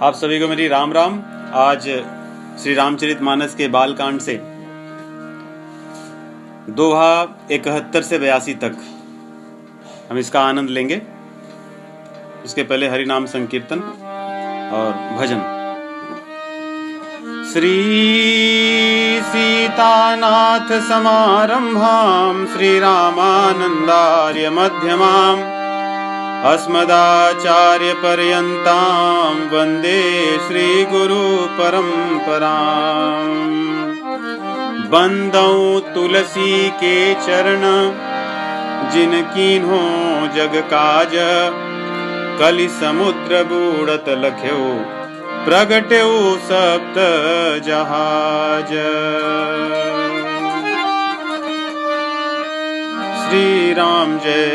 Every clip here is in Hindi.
आप सभी को मेरी राम राम। आज श्री रामचरितमानस के बालकांड से दोहा 71 से 82 तक हम इसका आनंद लेंगे। उसके पहले हरि नाम संकीर्तन और भजन। श्री सीतानाथ समारंभां श्री रामानंदार्य मध्यमाम् अस्मदाचार्य पर्यन्तां वन्दे श्री गुरु परंपरां। बंदौ तुलसी के चरण जिनकीन्हो जग काज कलि समुद्र बूढ़त लख्यो प्रगट्यो सप्त जहाज। श्री राम जय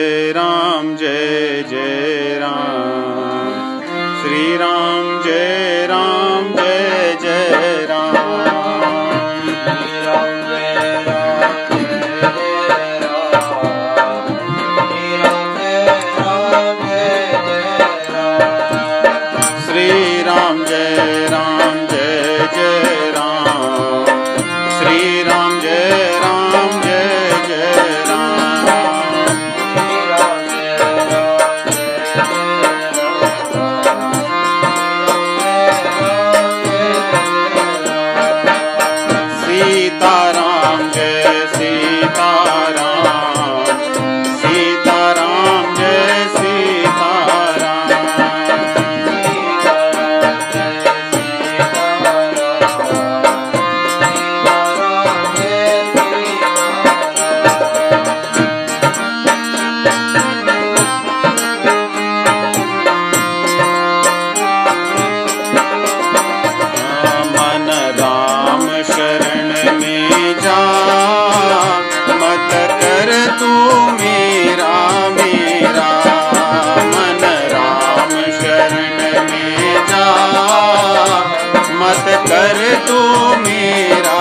जय राम। श्री राम जय जय राम। श्री राम जय श्री राम जय जय राम। श्री राम जय जय सीताराम जय सीताराम। सीताराम जय सीताराम। मन राम शरण में जा मत कर तू मेरा मेरा। मन राम शरण में जा मत कर तू मेरा।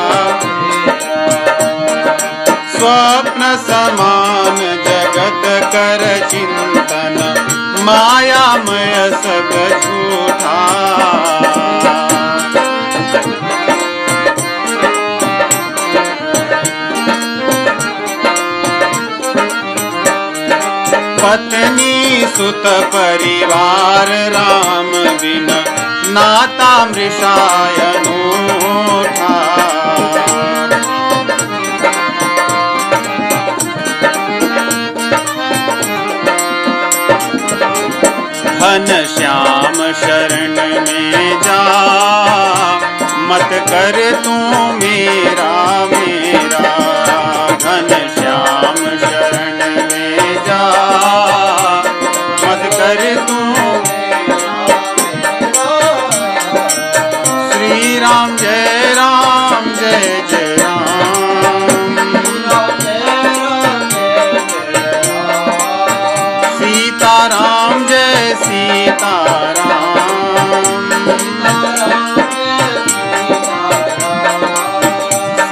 स्वप्न समान जगत कर चिंतन मायामय सब झूठा। पत्नी सुत परिवार राम बिन नाता मृषाय अनूठा। घन श्याम शरण में जा मत कर तू मेरा मेरा। घन श्याम शरण में जा मत कर तू। श्री राम जय जय राम। सीताराम जय सीताराम।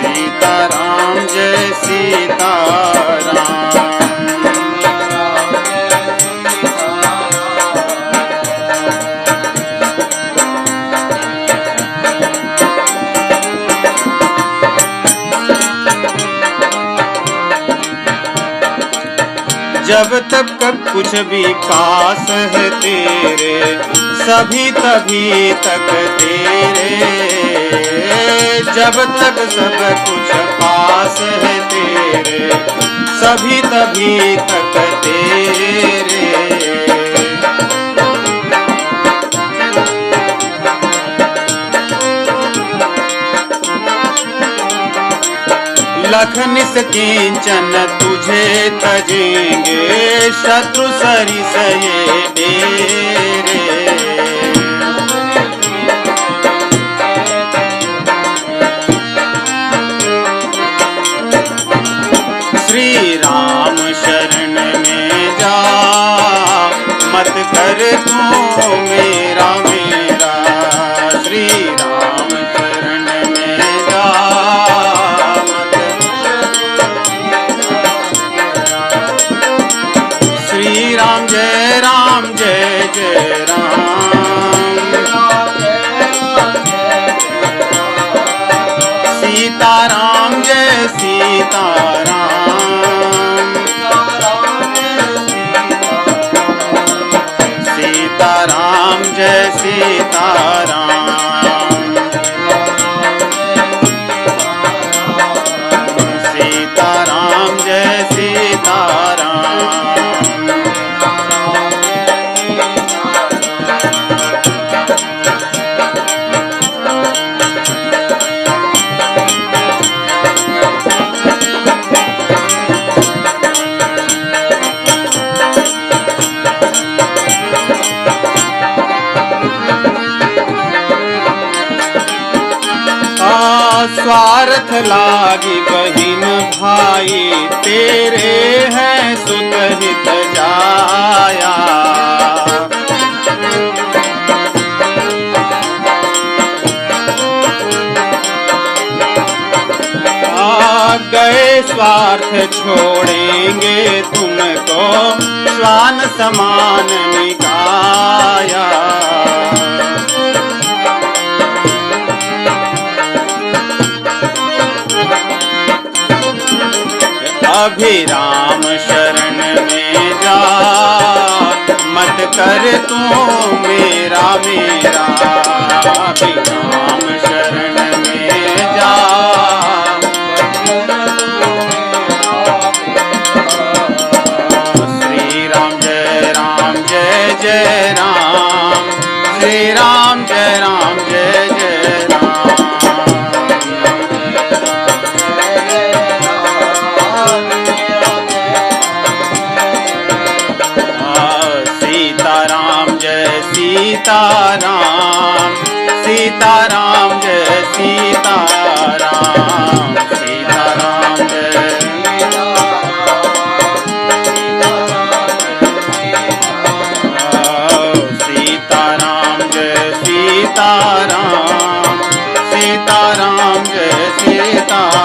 सीताराम जय सीताराम। जब तक कुछ भी पास है तेरे सभी तभी तक तेरे। जब तक सब कुछ पास है तेरे सभी तभी तक तेरे। लख निष्किंचन तुझे तजेंगे शत्रु सरिस ये डेरे। श्री राम शरण में जा मत कर तू मेरा मेरा। श्री राम शरण में जा श्री राम जय जय राम। सीताराम जय सीताराम, सीताराम जय सीताराम। स्वार्थ लागी बहिन भाई, तेरे हैं सुत हित जाया। आ गए स्वार्थ छोड़ेंगे तुमको, श्वान समान निकाया। अभिराम शरण में जा, मत कर तू मेरा मेरा। अभिराम शरण में जा, श्री राम जय राम, श्री राम जय जय राम। सीताराम, सीताराम जय सीताराम, सीताराम जय सीताराम जय सीताराम, सीताराम जय सीताराम।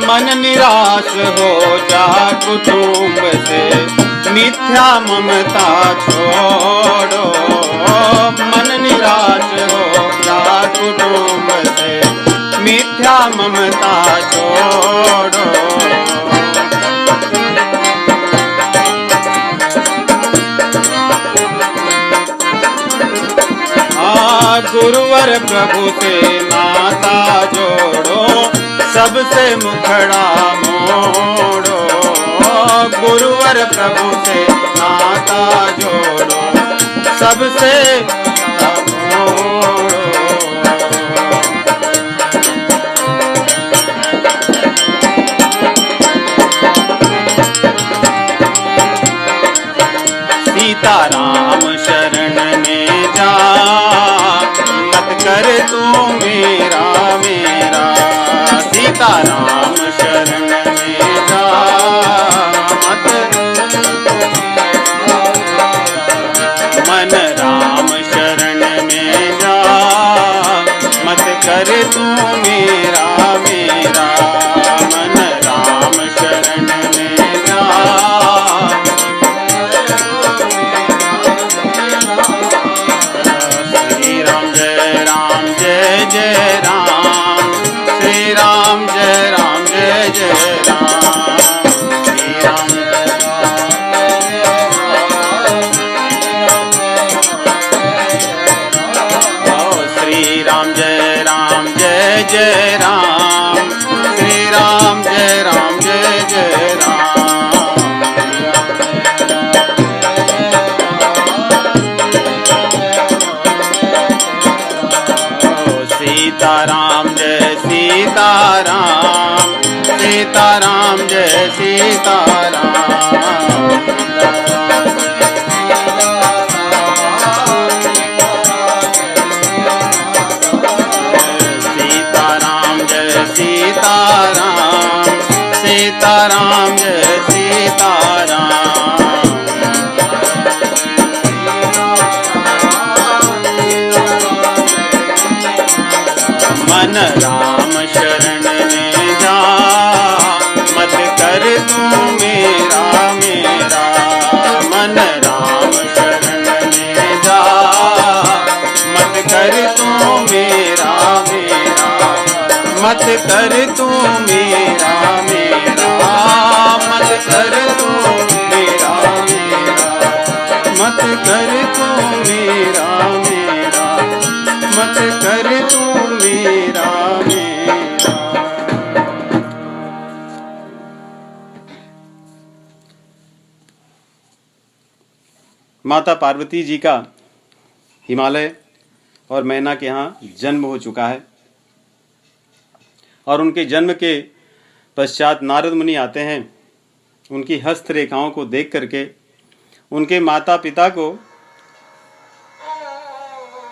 मन निराश हो जा कुटुंब से, मिथ्या ममता छोड़ो। मन निराश हो जा कुटुंब से, मिथ्या ममता छोड़ो। गुरुवर प्रभु से नाता जोड़ो, सबसे मुखड़ा मोड़ो। गुरुवर प्रभु से नाता जोड़ो, सबसे मोड़ो। सीताराम शरण में जा, मत कर तू मेरा मेरा। सीताराम शरण में जा, मत मन राम शरण में जा, मत कर तू मेरा मेरा। मन राम शरण में जा, श्री राम जय राम, श्री राम जय जय राम। श्री राम श्री राम जय जय राम, श्री राम जय जय राम। सीताराम जय सीताराम, सीताराम जय सीताराम। सीताराम जय सीताराम, सीताराम जय सीताराम। मन राम शरण में जा, मत कर तू मेरा मेरा। मन राम शरण में जा, मत कर तू मेरा मेरा। मत कर तू मेरा मेरा। मत कर तू मेरा मेरा। मत कर तू मेरा मेरा। मत कर तू मेरा मेरा। माता पार्वती जी का हिमालय और मैना के यहाँ जन्म हो चुका है, और उनके जन्म के पश्चात नारद मुनि आते हैं। उनकी हस्त रेखाओं को देख करके उनके माता पिता को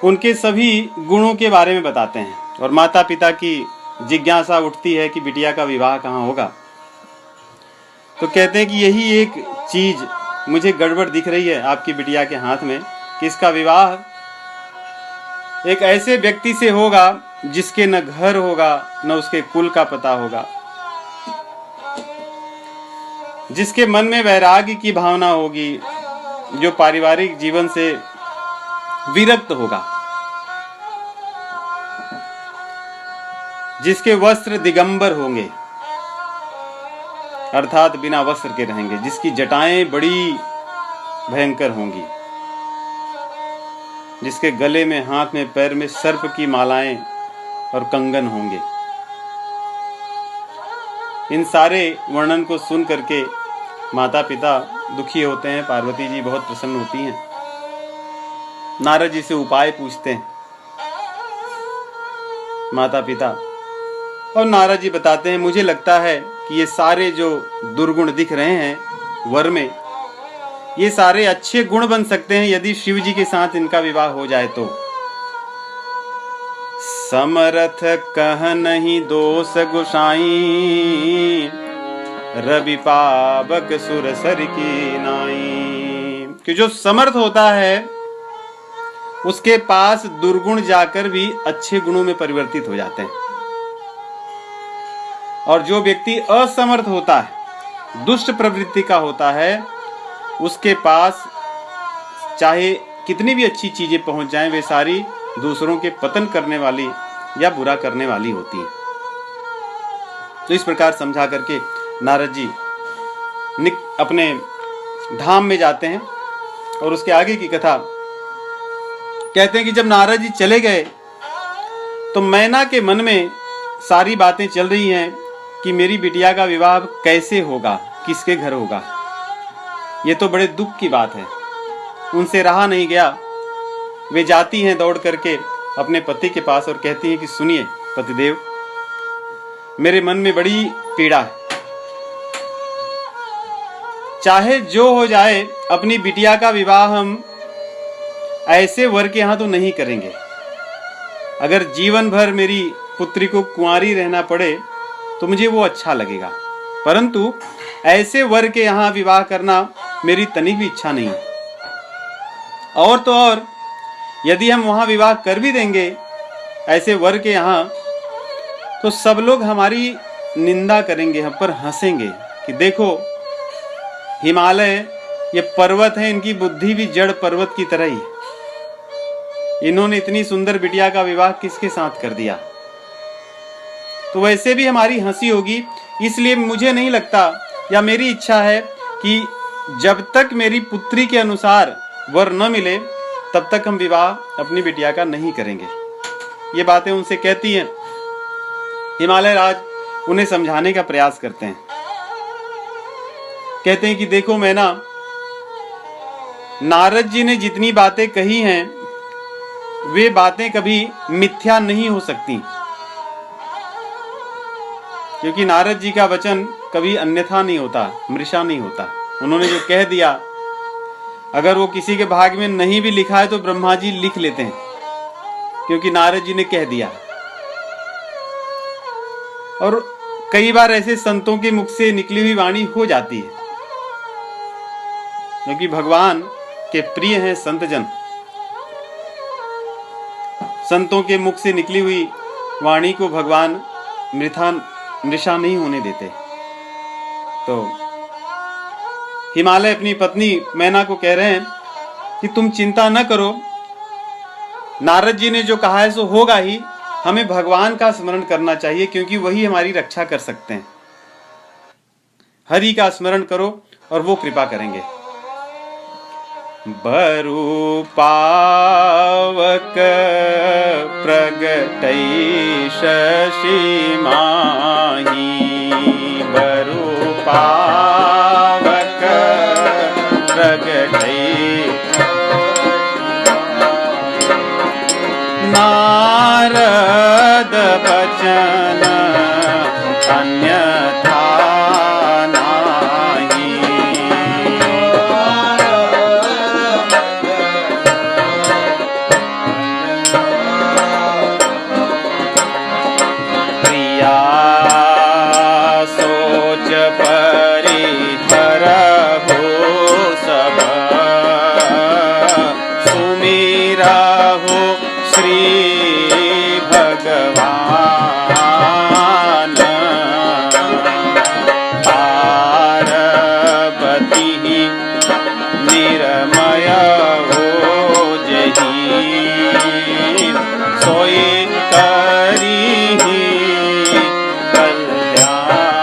उनके सभी गुणों के बारे में बताते हैं, और माता पिता की जिज्ञासा उठती है कि बिटिया का विवाह कहाँ होगा। तो कहते हैं कि यही एक चीज मुझे गड़बड़ दिख रही है आपकी बिटिया के हाथ में, कि इसका विवाह एक ऐसे व्यक्ति से होगा जिसके न घर होगा न उसके कुल का पता होगा, जिसके मन में वैराग्य की भावना होगी, जो पारिवारिक जीवन से विरक्त होगा, जिसके वस्त्र दिगंबर होंगे अर्थात बिना वस्त्र के रहेंगे, जिसकी जटाएं बड़ी भयंकर होंगी, जिसके गले में हाथ में पैर में सर्प की मालाएं और कंगन होंगे। इन सारे वर्णन को सुन करके माता पिता दुखी होते हैं। पार्वती जी बहुत प्रसन्न होती हैं, नारद जी से उपाय पूछते हैं माता पिता, और नारद जी बताते हैं मुझे लगता है कि ये सारे जो दुर्गुण दिख रहे हैं वर में, ये सारे अच्छे गुण बन सकते हैं यदि शिव जी के साथ इनका विवाह हो जाए तो। समरथ कह नहीं दोष गोसाई, रवि पावक सुर सर की नाई। कि जो समर्थ होता है उसके पास दुर्गुण जाकर भी अच्छे गुणों में परिवर्तित हो जाते हैं, और जो व्यक्ति असमर्थ होता है, दुष्ट प्रवृत्ति का होता है, उसके पास चाहे कितनी भी अच्छी चीजें पहुंच जाएं, वे सारी दूसरों के पतन करने वाली या बुरा करने वाली होती है। तो इस प्रकार समझा करके नारद जी अपने धाम में जाते हैं, और उसके आगे की कथा कहते हैं कि जब नारद जी चले गए तो मैना के मन में सारी बातें चल रही हैं कि मेरी बिटिया का विवाह कैसे होगा, किसके घर होगा। ये तो बड़े दुख की बात है। उनसे रहा नहीं गया, वे जाती हैं दौड़ करके अपने पति के पास और कहती हैं कि सुनिए पतिदेव, मेरे मन में बड़ी पीड़ा है, चाहे जो हो जाए अपनी बिटिया का विवाह हम ऐसे वर के यहाँ तो नहीं करेंगे। अगर जीवन भर मेरी पुत्री को कुंवारी रहना पड़े तो मुझे वो अच्छा लगेगा, परंतु ऐसे वर के यहाँ विवाह करना मेरी तनिक भी इच्छा नहीं है। और तो और यदि हम वहाँ विवाह कर भी देंगे ऐसे वर के यहाँ, तो सब लोग हमारी निंदा करेंगे, हम पर हंसेंगे कि देखो हिमालय ये पर्वत है, इनकी बुद्धि भी जड़ पर्वत की तरह ही है, इन्होंने इतनी सुंदर बिटिया का विवाह किसके साथ कर दिया। तो वैसे भी हमारी हंसी होगी। इसलिए मुझे नहीं लगता, या मेरी इच्छा है कि जब तक मेरी पुत्री के अनुसार वर न मिले तब तक हम विवाह अपनी बिटिया का नहीं करेंगे। ये बातें उनसे कहती हैं। हिमालय राज उन्हें समझाने का प्रयास करते हैं, कहते हैं कि देखो मैना, नारद जी ने जितनी बातें कही हैं वे बातें कभी मिथ्या नहीं हो सकती, क्योंकि नारद जी का वचन कभी अन्यथा नहीं होता, मृषा नहीं होता। उन्होंने जो कह दिया, अगर वो किसी के भाग में नहीं भी लिखा है तो ब्रह्मा जी लिख लेते हैं, क्योंकि नारद जी ने कह दिया। और कई बार ऐसे संतों के मुख से निकली हुई वाणी हो जाती है, क्योंकि भगवान के प्रिय हैं संतजन। संतों के मुख से निकली हुई वाणी को भगवान मृषा नहीं होने देते। तो हिमालय अपनी पत्नी मैना को कह रहे हैं कि तुम चिंता न करो, नारद जी ने जो कहा है सो होगा ही। हमें भगवान का स्मरण करना चाहिए क्योंकि वही हमारी रक्षा कर सकते हैं। हरि का स्मरण करो और वो कृपा करेंगे। बरु पावक प्रगटै शशि माही, बरु पावक प्रगटै नारद बचन अन्यथा नाही, प्रिया सोच परिहर हो सब, सुमीरा हो श्री भगवान, पार्वती निरमय हो जही, सोई करी कल्याण,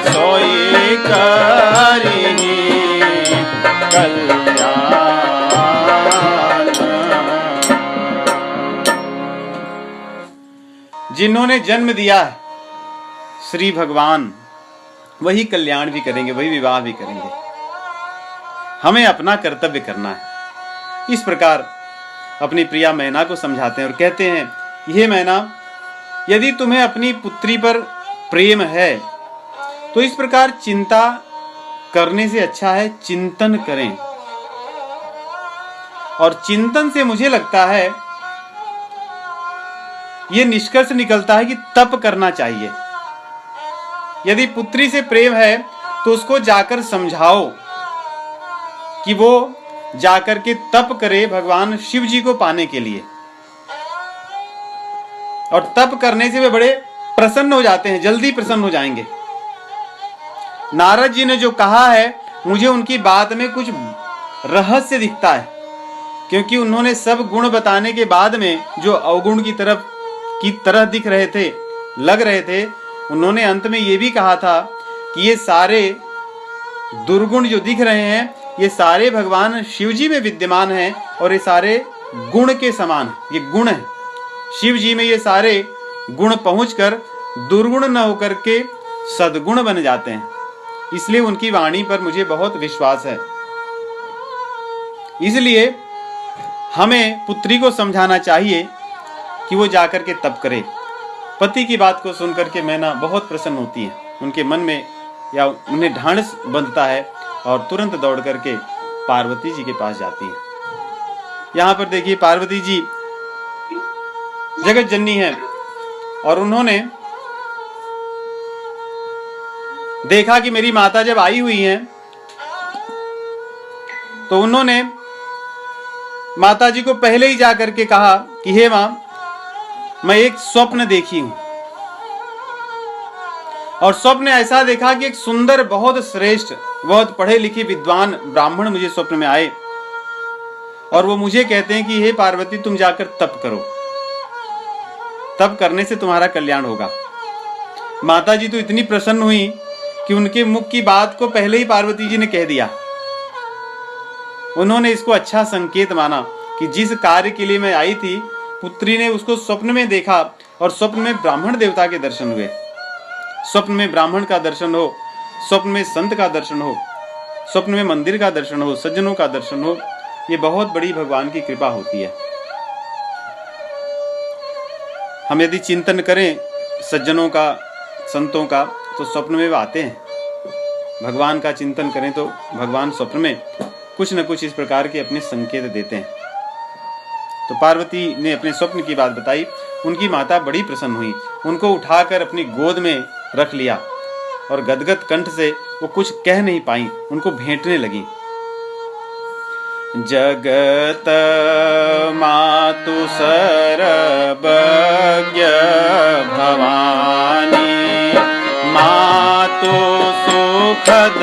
सोई करी कल्याण। जिन्होंने जन्म दिया है श्री भगवान, वही कल्याण भी करेंगे, वही विवाह भी करेंगे। हमें अपना कर्तव्य करना है। इस प्रकार अपनी प्रिया मैना को समझाते हैं और कहते हैं, ये मैना, यदि तुम्हें अपनी पुत्री पर प्रेम है तो इस प्रकार चिंता करने से अच्छा है चिंतन करें। और चिंतन से मुझे लगता है ये निष्कर्ष निकलता है कि तप करना चाहिए। यदि पुत्री से प्रेम है तो उसको जाकर समझाओ कि वो जाकर के तप करे भगवान शिव जी को पाने के लिए। और तप करने से वे बड़े प्रसन्न हो जाते हैं, जल्दी प्रसन्न हो जाएंगे। नारद जी ने जो कहा है, मुझे उनकी बात में कुछ रहस्य दिखता है, क्योंकि उन्होंने सब गुण बताने के बाद में जो अवगुण की तरह दिख रहे थे, लग रहे थे, उन्होंने अंत में ये भी कहा था कि ये सारे दुर्गुण जो दिख रहे हैं, ये सारे भगवान शिव जी में विद्यमान हैं और ये सारे गुण के समान हैं। ये गुण है शिव जी में, ये सारे गुण पहुंचकर दुर्गुण न होकर के सद्गुण बन जाते हैं। इसलिए उनकी वाणी पर मुझे बहुत विश्वास है। इसलिए हमें पुत्री को समझाना चाहिए कि वो जाकर के तप करे। पति की बात को सुनकर के मैना बहुत प्रसन्न होती है, उनके मन में या उन्हें ढांढस बंधता है और तुरंत दौड़ करके पार्वती जी के पास जाती है। यहाँ पर देखिए, पार्वती जी जगत जननी है और उन्होंने देखा कि मेरी माता जब आई हुई हैं तो उन्होंने माता जी को पहले ही जाकर के कहा कि हे मां, मैं एक स्वप्न देखी हूं और स्वप्न ऐसा देखा कि एक सुंदर, बहुत श्रेष्ठ, बहुत पढ़े लिखे विद्वान ब्राह्मण मुझे स्वप्न में आए और वो मुझे कहते हैं कि हे पार्वती, तुम जाकर तप करो, तप करने से तुम्हारा कल्याण होगा। माता जी तो इतनी प्रसन्न हुई कि उनके मुख की बात को पहले ही पार्वती जी ने कह दिया। उन्होंने इसको अच्छा संकेत माना कि जिस कार्य के लिए मैं आई थी, पुत्री ने उसको स्वप्न में देखा और स्वप्न में ब्राह्मण देवता के दर्शन हुए। स्वप्न में ब्राह्मण का दर्शन हो, स्वप्न में संत का दर्शन हो, स्वप्न में मंदिर का दर्शन हो, सज्जनों का दर्शन हो, ये बहुत बड़ी भगवान की कृपा होती है। हम यदि चिंतन करें सज्जनों का, संतों का, तो स्वप्न में वो आते हैं। भगवान का चिंतन करें तो भगवान स्वप्न में कुछ न कुछ इस प्रकार के अपने संकेत देते हैं। तो पार्वती ने अपने स्वप्न की बात बताई। उनकी माता बड़ी प्रसन्न हुई, उनको उठाकर अपनी गोद में रख लिया और गदगद कंठ से वो कुछ कह नहीं पाई, उनको भेंटने लगी। जगत मा मातु सर्वज्ञ भवानी मातु सुखद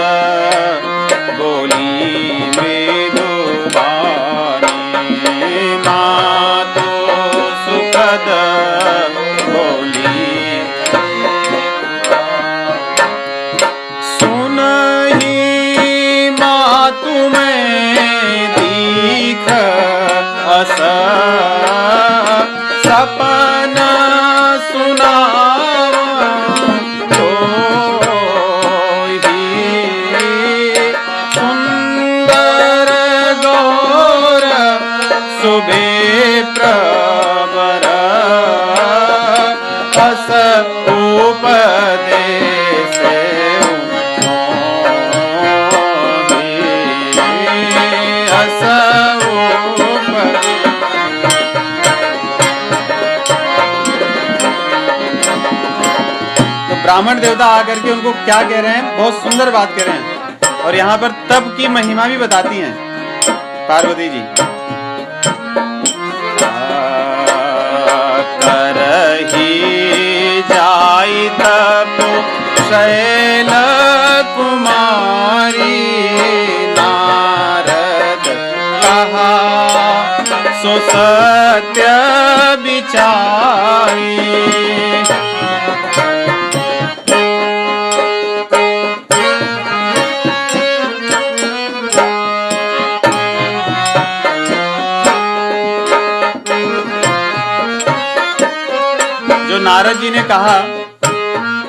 बोली मृदुबानी मातु सुखद बोली सुनहि मातु में दीख अस सपना सुनाव तो ही सुंदर गौर सुबे प्रवर अस उपदेश अस ब्राह्मण देवता आकर के उनको क्या कह रहे हैं, बहुत सुंदर बात कह रहे हैं। और यहाँ पर तप की महिमा भी बताती हैं पार्वती जी। करही जाई तप शैल कुमारी नारद कहा सो सत्य विचारी नारद जी ने कहा,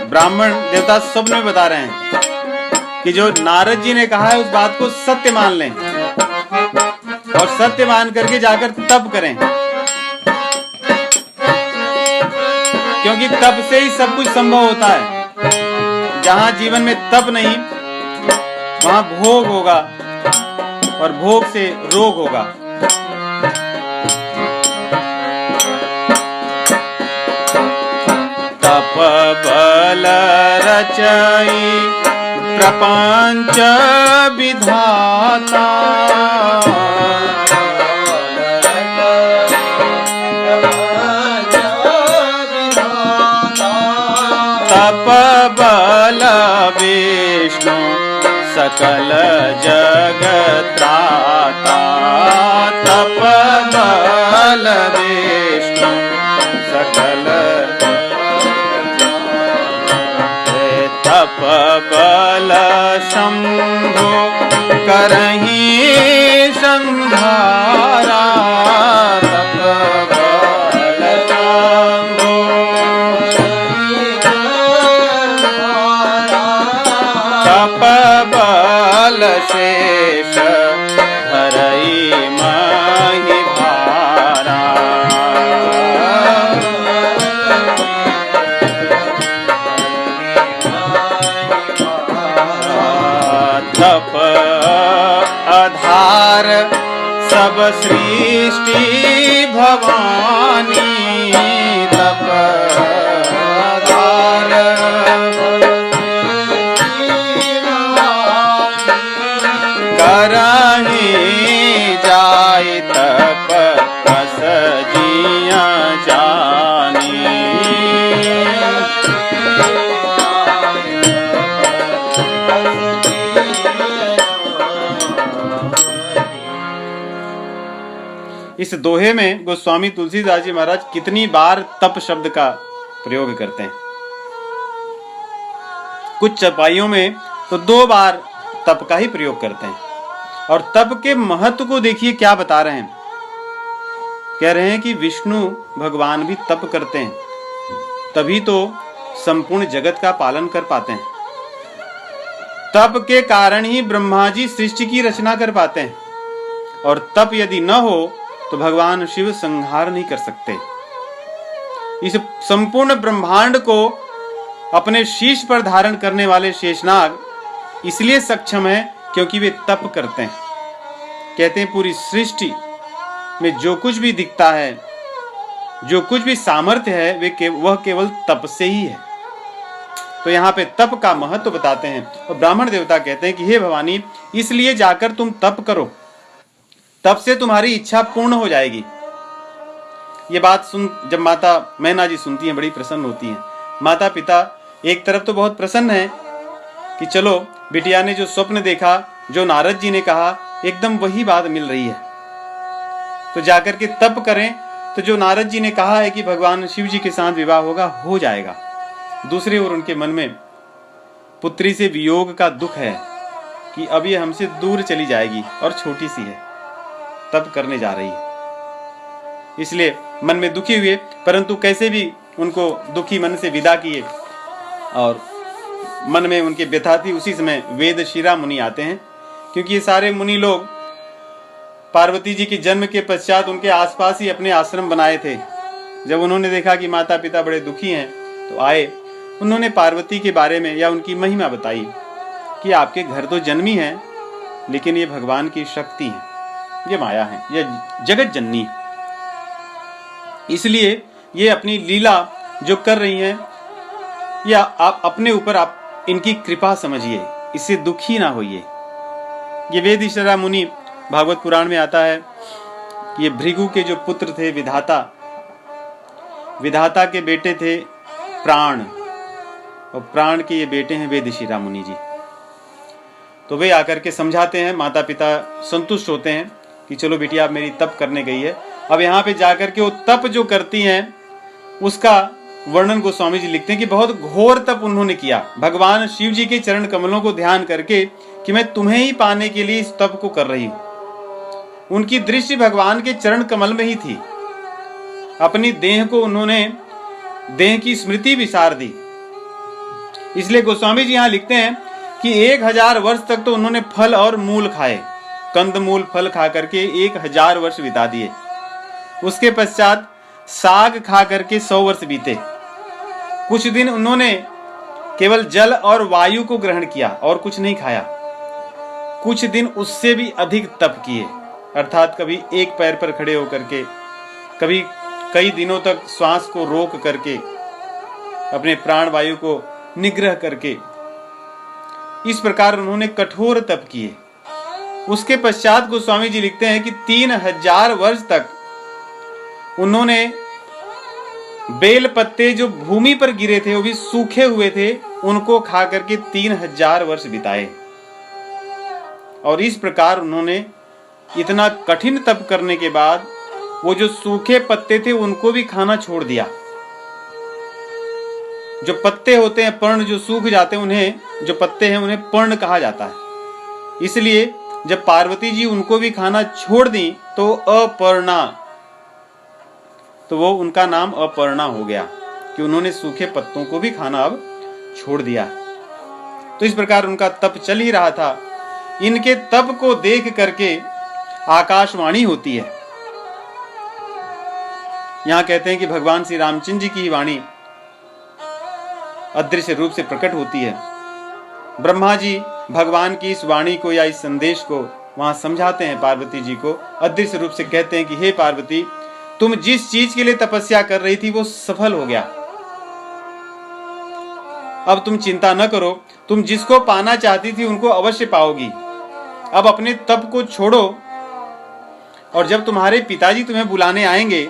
ब्राह्मण देवता स्वप्न में बता रहे हैं कि जो नारद जी ने कहा है उस बात को सत्य मान लें और सत्य मान करके जाकर तप करें, क्योंकि तप से ही सब कुछ संभव होता है। जहां जीवन में तप नहीं वहां भोग होगा और भोग से रोग होगा। तप बल रचई प्रपंच विधाता तप बल विष्णु सकल जगत्राता तप बल विष्णु सकल तप बल शंभो करहि संहारा तप बल शंभो तप बल शेष धरई महि भारा तप आधार सब सृष्टि भवानी तप आधार करहि जाय तप अस जिया जानी इस दोहे में गोस्वामी तुलसीदास जी महाराज कितनी बार तप शब्द का प्रयोग करते हैं। कुछ चौपाइयों में तो 2 बार तप का ही प्रयोग करते हैं। और तप के महत्व को देखिए क्या बता रहे हैं। कह रहे हैं कि विष्णु भगवान भी तप करते हैं, तभी तो संपूर्ण जगत का पालन कर पाते हैं। तप के कारण ही ब्रह्मा जी सृष्टि की रचना कर पाते हैं, और तप यदि न हो तो भगवान शिव संहार नहीं कर सकते। इस संपूर्ण ब्रह्मांड को अपने शीश पर धारण करने वाले शेषनाग इसलिए सक्षम है क्योंकि वे तप करते हैं। कहते हैं पूरी सृष्टि में जो कुछ भी दिखता है, जो कुछ भी सामर्थ्य है, वह केवल तप से ही है। तो यहाँ पे तप का महत्व बताते हैं। और ब्राह्मण देवता कहते हैं कि हे भवानी, इसलिए जाकर तुम तप करो, तप से तुम्हारी इच्छा पूर्ण हो जाएगी। ये बात जब माता मैना जी सुनती हैं, बड़ी प्रसन्न होती हैं। माता पिता एक तरफ तो बहुत प्रसन्न है कि चलो बिटिया ने जो स्वप्न देखा, जो नारद जी ने कहा, एकदम वही बात मिल रही है, तो जाकर के तप करें। तो जो नारद जी ने कहा है कि भगवान शिव जी के साथ विवाह होगा, हो जाएगा। दूसरी ओर उनके मन में पुत्री से वियोग का दुख है कि अब ये हमसे दूर चली जाएगी और छोटी सी है, तप करने जा रही है, इसलिए मन में दुखी हुए, परंतु कैसे भी उनको दुखी मन से विदा किए। और मन में उनके व्यथा थी। उसी समय वेदशिरा मुनि आते हैं, क्योंकि ये सारे मुनि लोग पार्वती जी के जन्म के पश्चात उनके आसपास ही अपने आश्रम बनाए थे। जब उन्होंने देखा कि माता पिता बड़े दुखी हैं, तो आए। उन्होंने पार्वती के बारे में या उनकी महिमा बताई कि आपके घर तो जन्मी है, लेकिन ये भगवान की शक्ति है, ये माया है, ये जगत जननी है, इसलिए ये अपनी लीला जो कर रही हैं, या आप अपने ऊपर आप इनकी कृपा समझिए, इससे दुखी ना होइए। ये वेदशिरा मुनि, भागवत पुराण में आता है, ये भृगु के जो पुत्र थे विधाता के बेटे थे प्राण, और प्राण के ये बेटे हैं वेदशिरा मुनि जी। तो वे आकर के समझाते हैं, माता पिता संतुष्ट होते हैं कि चलो बिटिया अब मेरी तप करने गई है। अब यहाँ पे जाकर के वो तप जो करती हैं उसका वर्णन गोस्वामी जी लिखते हैं कि बहुत घोर तप उन्होंने किया, भगवान शिव जी के चरण कमलों को ध्यान करके कि मैं तुम्हें ही पाने के लिए इस तप को कर रही हूं। उनकी दृष्टि भगवान के चरण कमल में ही थी। अपनी देह को उन्होंने देह की स्मृति विसार दी। इसलिए गोस्वामी जी यहाँ लिखते हैं कि 1000 वर्ष तक तो उन्होंने फल और मूल खाए, कंदमूल फल खा करके 1000 वर्ष बिता दिए। उसके पश्चात साग खा करके 100 वर्ष बीते। कुछ दिन उन्होंने केवल जल और वायु को ग्रहण किया और कुछ नहीं खाया। कुछ दिन उससे भी अधिक तप किए, अर्थात कभी एक पैर पर खड़े होकर के, कभी कई दिनों तक श्वास को रोक करके, अपने प्राण वायु को निग्रह करके, इस प्रकार उन्होंने कठोर तप किए। उसके पश्चात गोस्वामी जी लिखते हैं कि 3000 वर्ष तक उन्होंने बेल पत्ते जो भूमि पर गिरे थे, वो भी सूखे हुए थे, उनको खा करके 3000 वर्ष बिताए। और इस प्रकार उन्होंने इतना कठिन तप करने के बाद वो जो सूखे पत्ते थे उनको भी खाना छोड़ दिया। जो पत्ते होते हैं पर्ण, जो सूख जाते हैं, उन्हें जो पत्ते हैं उन्हें पर्ण कहा जाता है। इसलिए जब पार्वती जी उनको भी खाना छोड़ दी तो अपर्णा, तो वो उनका नाम अपर्णा हो गया कि उन्होंने सूखे पत्तों को भी खाना अब छोड़ दिया। तो इस प्रकार उनका तप चल ही रहा था। इनके तप को देख करके आकाशवाणी होती है। यहां कहते हैं कि भगवान श्री रामचंद्र जी की वाणी अदृश्य रूप से प्रकट होती है। ब्रह्मा जी भगवान की इस वाणी को या इस संदेश को वहां समझाते हैं पार्वती जी को। अदृश्य रूप से कहते हैं कि हे पार्वती, तुम जिस चीज के लिए तपस्या कर रही थी वो सफल हो गया। अब तुम चिंता न करो, तुम जिसको पाना चाहती थी उनको अवश्य पाओगी। अब अपने तप को छोड़ो, और जब तुम्हारे पिताजी तुम्हें बुलाने आएंगे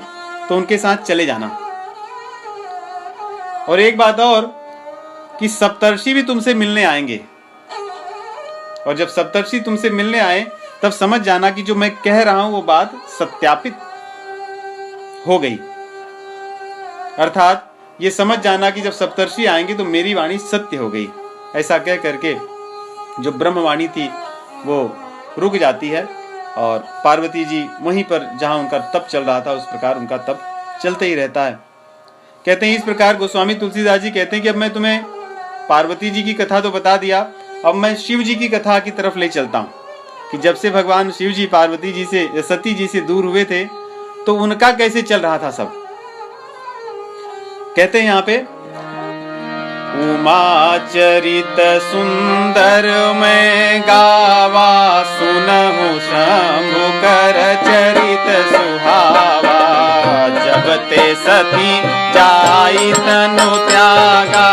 तो उनके साथ चले जाना। और एक बात और कि सप्तर्षि भी तुमसे मिलने आएंगे, और जब सप्तर्षि तुमसे मिलने आए तब समझ जाना कि जो मैं कह रहा हूं वो बात सत्यापित हो गई। अर्थात ये समझ जाना कि जब सप्तर्षि आएंगे तो मेरी वाणी सत्य हो गई। ऐसा कह करके जो ब्रह्मवाणी थी वो रुक जाती है, और पार्वती जी वहीं पर जहां उनका तप चल रहा था उस प्रकार उनका तप चलते ही रहता है। कहते हैं इस प्रकार गोस्वामी तुलसीदास जी कहते हैं कि अब मैं तुम्हें पार्वती जी की कथा तो बता दिया, अब मैं शिव जी की कथा की तरफ ले चलता हूं कि जब से भगवान शिव जी पार्वती जी से, सती जी से दूर हुए थे तो उनका कैसे चल रहा था सब। कहते हैं यहाँ पे, उमा चरित सुंदर मैं गावा, सुनहु शंभु कर चरित सुहावा। जब ते सती जाई तनु त्यागा,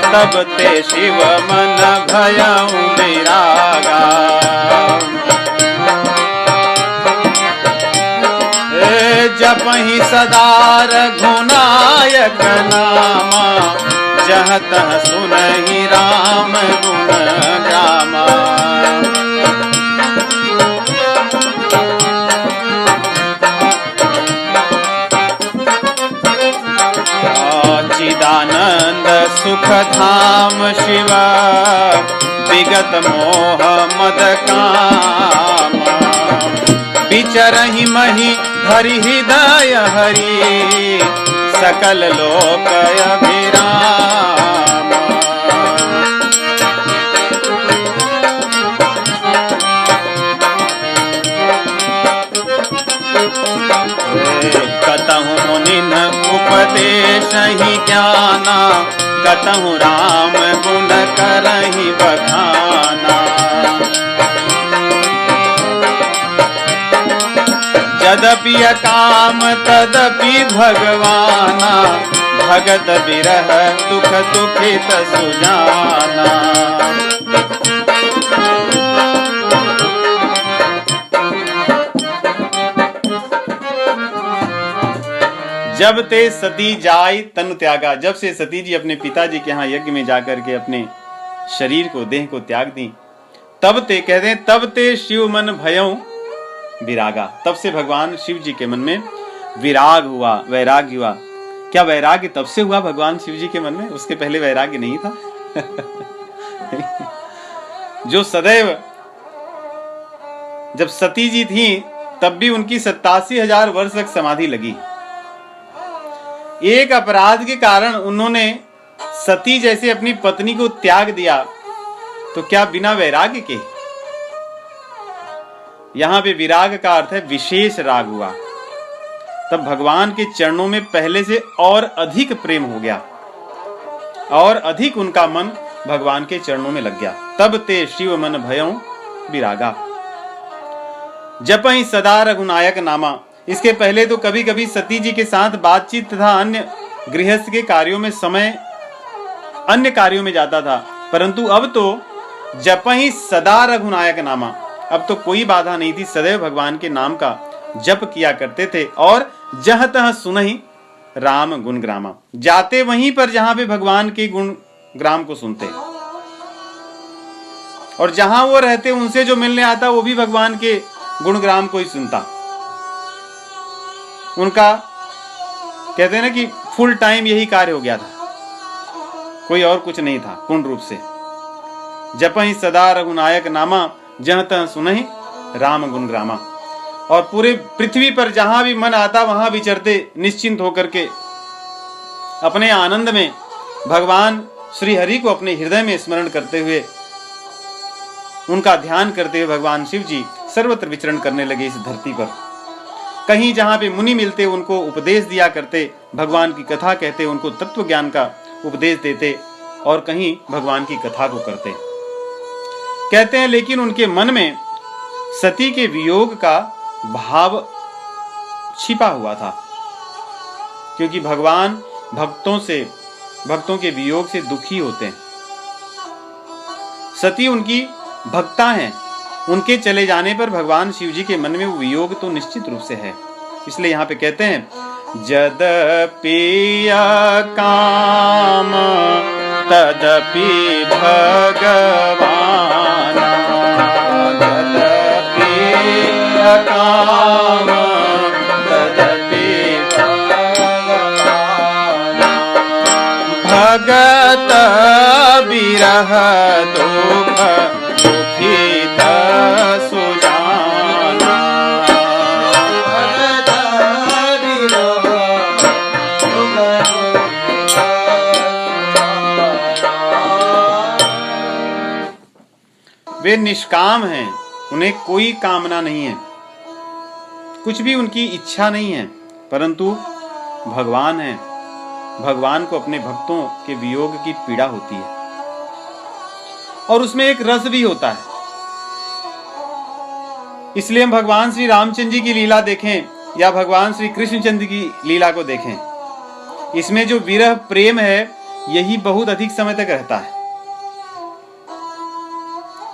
तब ते शिव मन भयउ विरागा। जपहि सदा रघुनायक नामा, जहाँ तहाँ सुनहि राम गुण गामा। चिदानंद सुख धाम शिव, विगत मोह मद काम, विचरहि महि हरि हृदय हरि, सकल लोक अभिराम। कतहु मुनिन उपदेश ही ज्ञाना, कतहु राम गुण करहि बखाना। यद्यपि अकाम तदपि भगवाना, भगत बिरह दुख दुखित सुजाना। जब ते सती जाय तनु त्यागा, जब से सती जी अपने पिताजी के यहाँ यज्ञ में जाकर के अपने शरीर को, देह को त्याग दी, तब ते कहते हैं, तब ते शिव मन भयऊ विरागा, तब से भगवान शिव जी के मन में विराग हुआ, वैराग्य हुआ। क्या वैराग्य तब से हुआ भगवान शिव जी के मन में? उसके पहले वैराग्य नहीं था? जो सदैव, जब सती जी थी तब भी उनकी 87,000 वर्ष तक समाधि लगी। एक अपराध के कारण उन्होंने सती जैसे अपनी पत्नी को त्याग दिया, तो क्या बिना वैराग्य के? यहां पे विराग का अर्थ है विशेष राग हुआ। तब भगवान के चरणों में पहले से और अधिक प्रेम हो गया और अधिक उनका मन भगवान के चरणों में लग गया। तब ते शिव मन भयऊ विरागा, जपहि सदा रघुनायक नामा। इसके पहले तो कभी कभी सती जी के साथ बातचीत तथा अन्य गृहस्थ के कार्यों में समय अन्य कार्यों में जाता था, परंतु अब तो जपहि सदा रघुनायक नामा, अब तो कोई बाधा नहीं थी, सदैव भगवान के नाम का जप किया करते थे। और जहाँ तहाँ सुनहि राम गुण ग्रामा, जाते वहीं पर जहां पे भगवान के गुण ग्राम को सुनते, और जहां वो रहते उनसे जो मिलने आता वो भी भगवान के गुणग्राम को ही सुनता। उनका कहते हैं ना कि फुल टाइम यही कार्य हो गया था, कोई और कुछ नहीं था पूर्ण रूप से। जपहि सदा रघुनायक नामा, जहाँ तहाँ सुनहि राम गुण ग्रामा। और पूरे पृथ्वी पर जहां भी मन आता वहां विचरते निश्चिंत होकर के अपने आनंद में भगवान श्री हरि को अपने हृदय में स्मरण करते हुए, उनका ध्यान करते हुए भगवान शिव जी सर्वत्र विचरण करने लगे इस धरती पर। कहीं जहां पे मुनि मिलते उनको उपदेश दिया करते, भगवान की कथा कहते, उनको तत्व ज्ञान का उपदेश देते, और कहीं भगवान की कथा को करते। कहते हैं लेकिन उनके मन में सती के वियोग का भाव छिपा हुआ था, क्योंकि भगवान भक्तों के वियोग से दुखी होते हैं। सती उनकी भक्ता हैं, उनके चले जाने पर भगवान शिव जी के मन में वो वियोग तो निश्चित रूप से है। इसलिए यहाँ पे कहते हैं, यद्यपि काम तदपि भगवान, यद्यपि काम तदपि भगवान, भगत बिरह दुख दुखित सुजाना। वे निष्काम हैं, उन्हें कोई कामना नहीं है, कुछ भी उनकी इच्छा नहीं है, परंतु भगवान है। भगवान को अपने भक्तों के वियोग की पीड़ा होती है, और उसमें एक रस भी होता है। इसलिए हम भगवान श्री रामचंद्र जी की लीला देखें या भगवान श्री कृष्णचंद्र की लीला को देखें, इसमें जो विरह प्रेम है यही बहुत अधिक समय तक रहता है।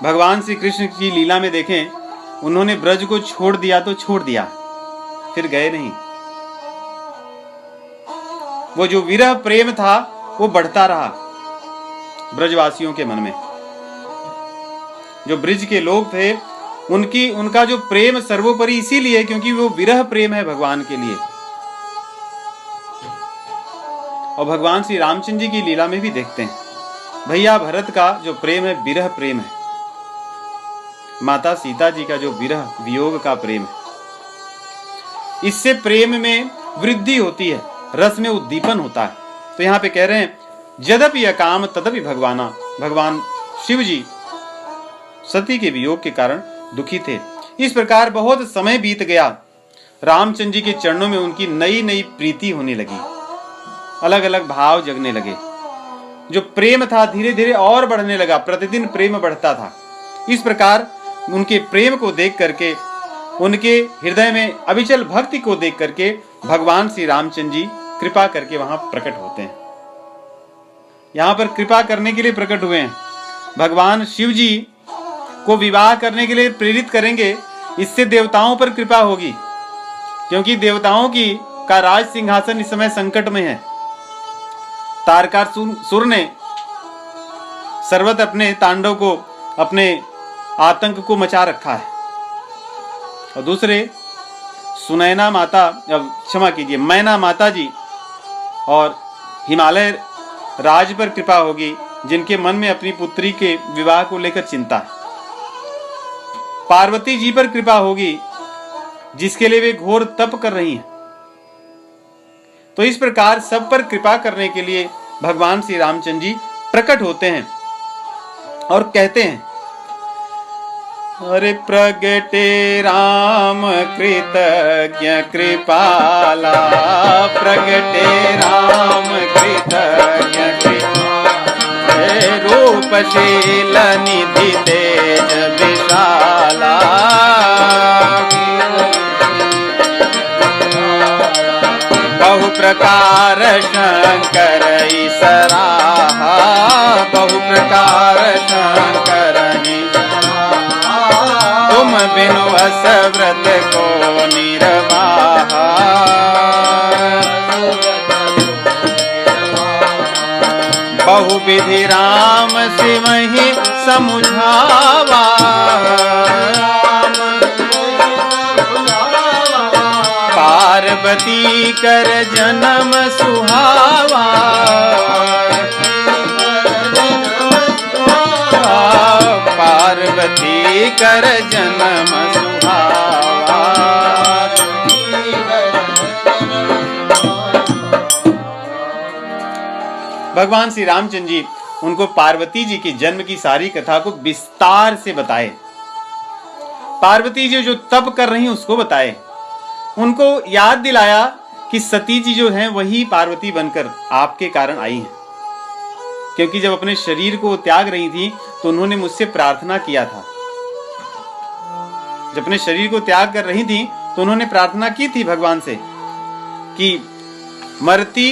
भगवान श्री कृष्ण की लीला में देखें, उन्होंने ब्रज को छोड़ दिया तो छोड़ दिया, फिर गए नहीं, वो जो विरह प्रेम था वो बढ़ता रहा ब्रजवासियों के मन में। जो ब्रिज के लोग थे उनका जो प्रेम सर्वोपरि इसीलिए क्योंकि वो विरह प्रेम है भगवान के लिए। और भगवान श्री रामचंद्र जी की लीला में भी देखते हैं, भैया भरत का जो प्रेम है विरह प्रेम है, माता सीता जी का जो विरह वियोग का प्रेम है। इससे प्रेम में वृद्धि होती है, रस में उद्दीपन होता है। तो यहाँ पे कह रहे हैं यद्यपि अकाम तदपि भगवाना, भगवान शिव जी सती के वियोग के कारण दुखी थे। इस प्रकार बहुत समय बीत गया, रामचंद्र जी के चरणों में उनकी नई नई प्रीति होने लगी, अलग अलग भाव जगने लगे। जो प्रेम था धीरे धीरे और बढ़ने लगा, प्रतिदिन प्रेम बढ़ता था। इस प्रकार उनके प्रेम को देख करके, उनके हृदय में अविचल भक्ति को देख करके भगवान श्री रामचंद्र जी कृपा करके वहां प्रकट होते हैं। यहां पर कृपा करने के लिए प्रकट हुए हैं। भगवान शिव जी को विवाह करने के लिए प्रेरित करेंगे, इससे देवताओं पर कृपा होगी, क्योंकि देवताओं का राज सिंहासन इस समय संकट में है। तारकासुर ने सर्वत्र अपने तांडव को, अपने आतंक को मचा रखा है। और दूसरे सुनैना माता, क्षमा कीजिए, मैना माता जी और हिमालय राज पर कृपा होगी, जिनके मन में अपनी पुत्री के विवाह को लेकर चिंता है। पार्वती जी पर कृपा होगी, जिसके लिए वे घोर तप कर रही हैं। तो इस प्रकार सब पर कृपा करने के लिए भगवान श्री रामचंद्र जी प्रकट होते हैं और कहते हैं, अरे प्रगटे राम कृतज्ञ कृपाला, प्रगटे राम कृतज्ञ कृपाला, रूपशील निधि तेज विशाला, बहु प्रकार शंकर सराहा, बहु प्रकार शंकर तुम बिनु अस व्रत को निर्वाहा, बहु विधि राम सिमहि समुझावा, पार्वती कर जन्म सुहावा, पार्वती कर जन्म सुहावा। भगवान श्री रामचंद्र जी उनको पार्वती जी के जन्म की सारी कथा को विस्तार से बताए। पार्वती जी जो तप कर रही उसको बताए, उनको याद दिलाया कि सती जी जो हैं वही पार्वती बनकर आपके कारण आई हैं, क्योंकि जब अपने शरीर को त्याग रही थी तो उन्होंने मुझसे प्रार्थना किया था। जब अपने शरीर को त्याग कर रही थी तो उन्होंने प्रार्थना की थी भगवान से कि मरती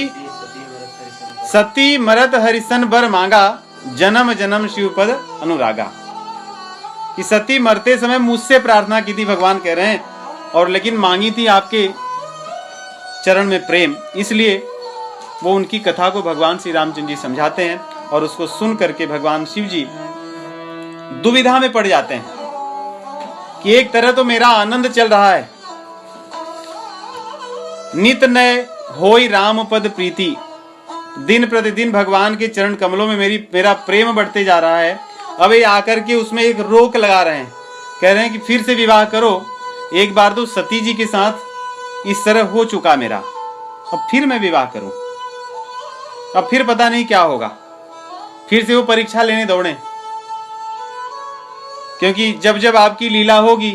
सती मरत हरिसन बर मांगा, जन्म जन्म शिवपद अनुरागा। कि सती मरते समय मुझसे प्रार्थना की थी, भगवान कह रहे हैं, और लेकिन मांगी थी आपके चरण में प्रेम। इसलिए वो उनकी कथा को भगवान श्री रामचंद्र जी समझाते हैं और उसको सुन करके भगवान शिव जी दुविधा में पड़ जाते हैं कि एक तरह तो मेरा आनंद चल रहा है, नित नय होई राम पद प्रीति, दिन प्रतिदिन भगवान के चरण कमलों में मेरा प्रेम बढ़ते जा रहा है। अब ये आकर के उसमें एक रोक लगा रहे हैं, कह रहे हैं कि फिर से विवाह करो। एक बार तो सती जी के साथ इस तरह हो चुका मेरा, अब फिर मैं विवाह करूं, अब फिर पता नहीं क्या होगा। फिर से वो परीक्षा लेने दौड़े, क्योंकि जब जब आपकी लीला होगी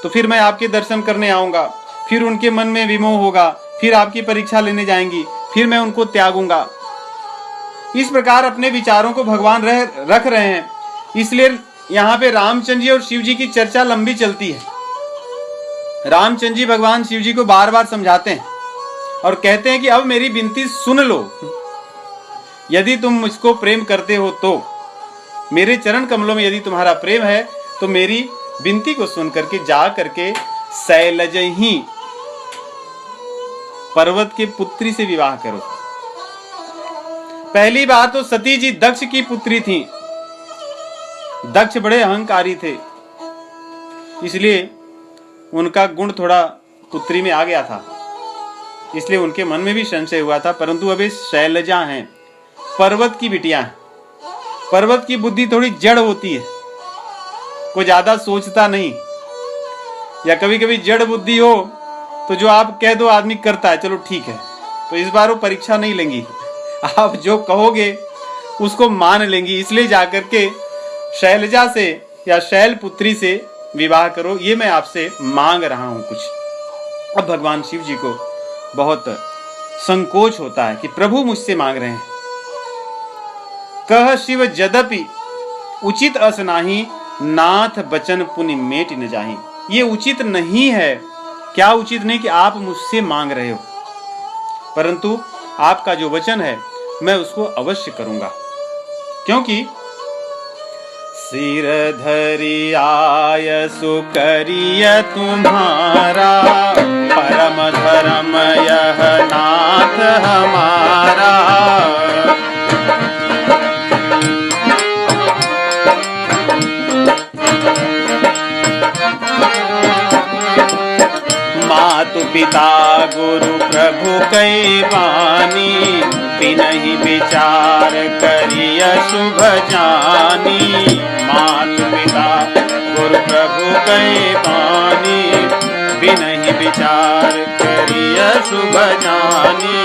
तो फिर मैं आपके दर्शन करने आऊंगा, फिर उनके मन में विमोह होगा, फिर आपकी परीक्षा लेने जाएंगी, फिर मैं उनको त्यागूंगा। इस प्रकार अपने विचारों को भगवान रख रहे हैं। इसलिए यहाँ पे रामचंद्र जी और शिव जी की चर्चा लंबी चलती है। रामचंद्र जी भगवान शिव जी को बार बार समझाते हैं और कहते हैं कि अब मेरी विनती सुन लो, यदि तुम मुझको प्रेम करते हो तो, मेरे चरण कमलों में यदि तुम्हारा प्रेम है तो मेरी विनती को सुन करके जा करके शैलजही पर्वत के पुत्री से विवाह करो। पहली बात तो सती जी दक्ष की पुत्री थी। दक्ष बड़े अहंकारी थे, इसलिए उनका गुण थोड़ा पुत्री में आ गया था, इसलिए उनके मन में भी संशय हुआ था। परंतु अब शैलजा हैं, पर्वत की बिटिया हैं। पर्वत की बुद्धि थोड़ी जड़ होती है, कोई ज्यादा सोचता नहीं, या कभी कभी जड़ बुद्धि हो तो जो आप कह दो आदमी करता है, चलो ठीक है। तो इस बार वो परीक्षा नहीं लेंगी, आप जो कहोगे उसको मान लेंगी। इसलिए जाकर के शैलजा से या शैल पुत्री से विवाह करो, ये मैं आपसे मांग रहा हूं कुछ। अब भगवान शिव जी को बहुत संकोच होता है कि प्रभु मुझसे मांग रहे हैं। कह शिव जदपि उचित अस नाही, नाथ बचन पुनि मेट न जाहि। ये उचित नहीं है। क्या उचित नहीं कि आप मुझसे मांग रहे हो, परंतु आपका जो वचन है मैं उसको अवश्य करूंगा। क्योंकि सिर धरि आयसु करिय तुम्हारा, परम धर्म यह नाथ हमारा। मातु पिता गुरु प्रभु कै बानी, बिनहि विचार करिय शुभ जानी। मातु पिता गुरु प्रभु कै बानी, बिनहि विचार करिय शुभ जानी।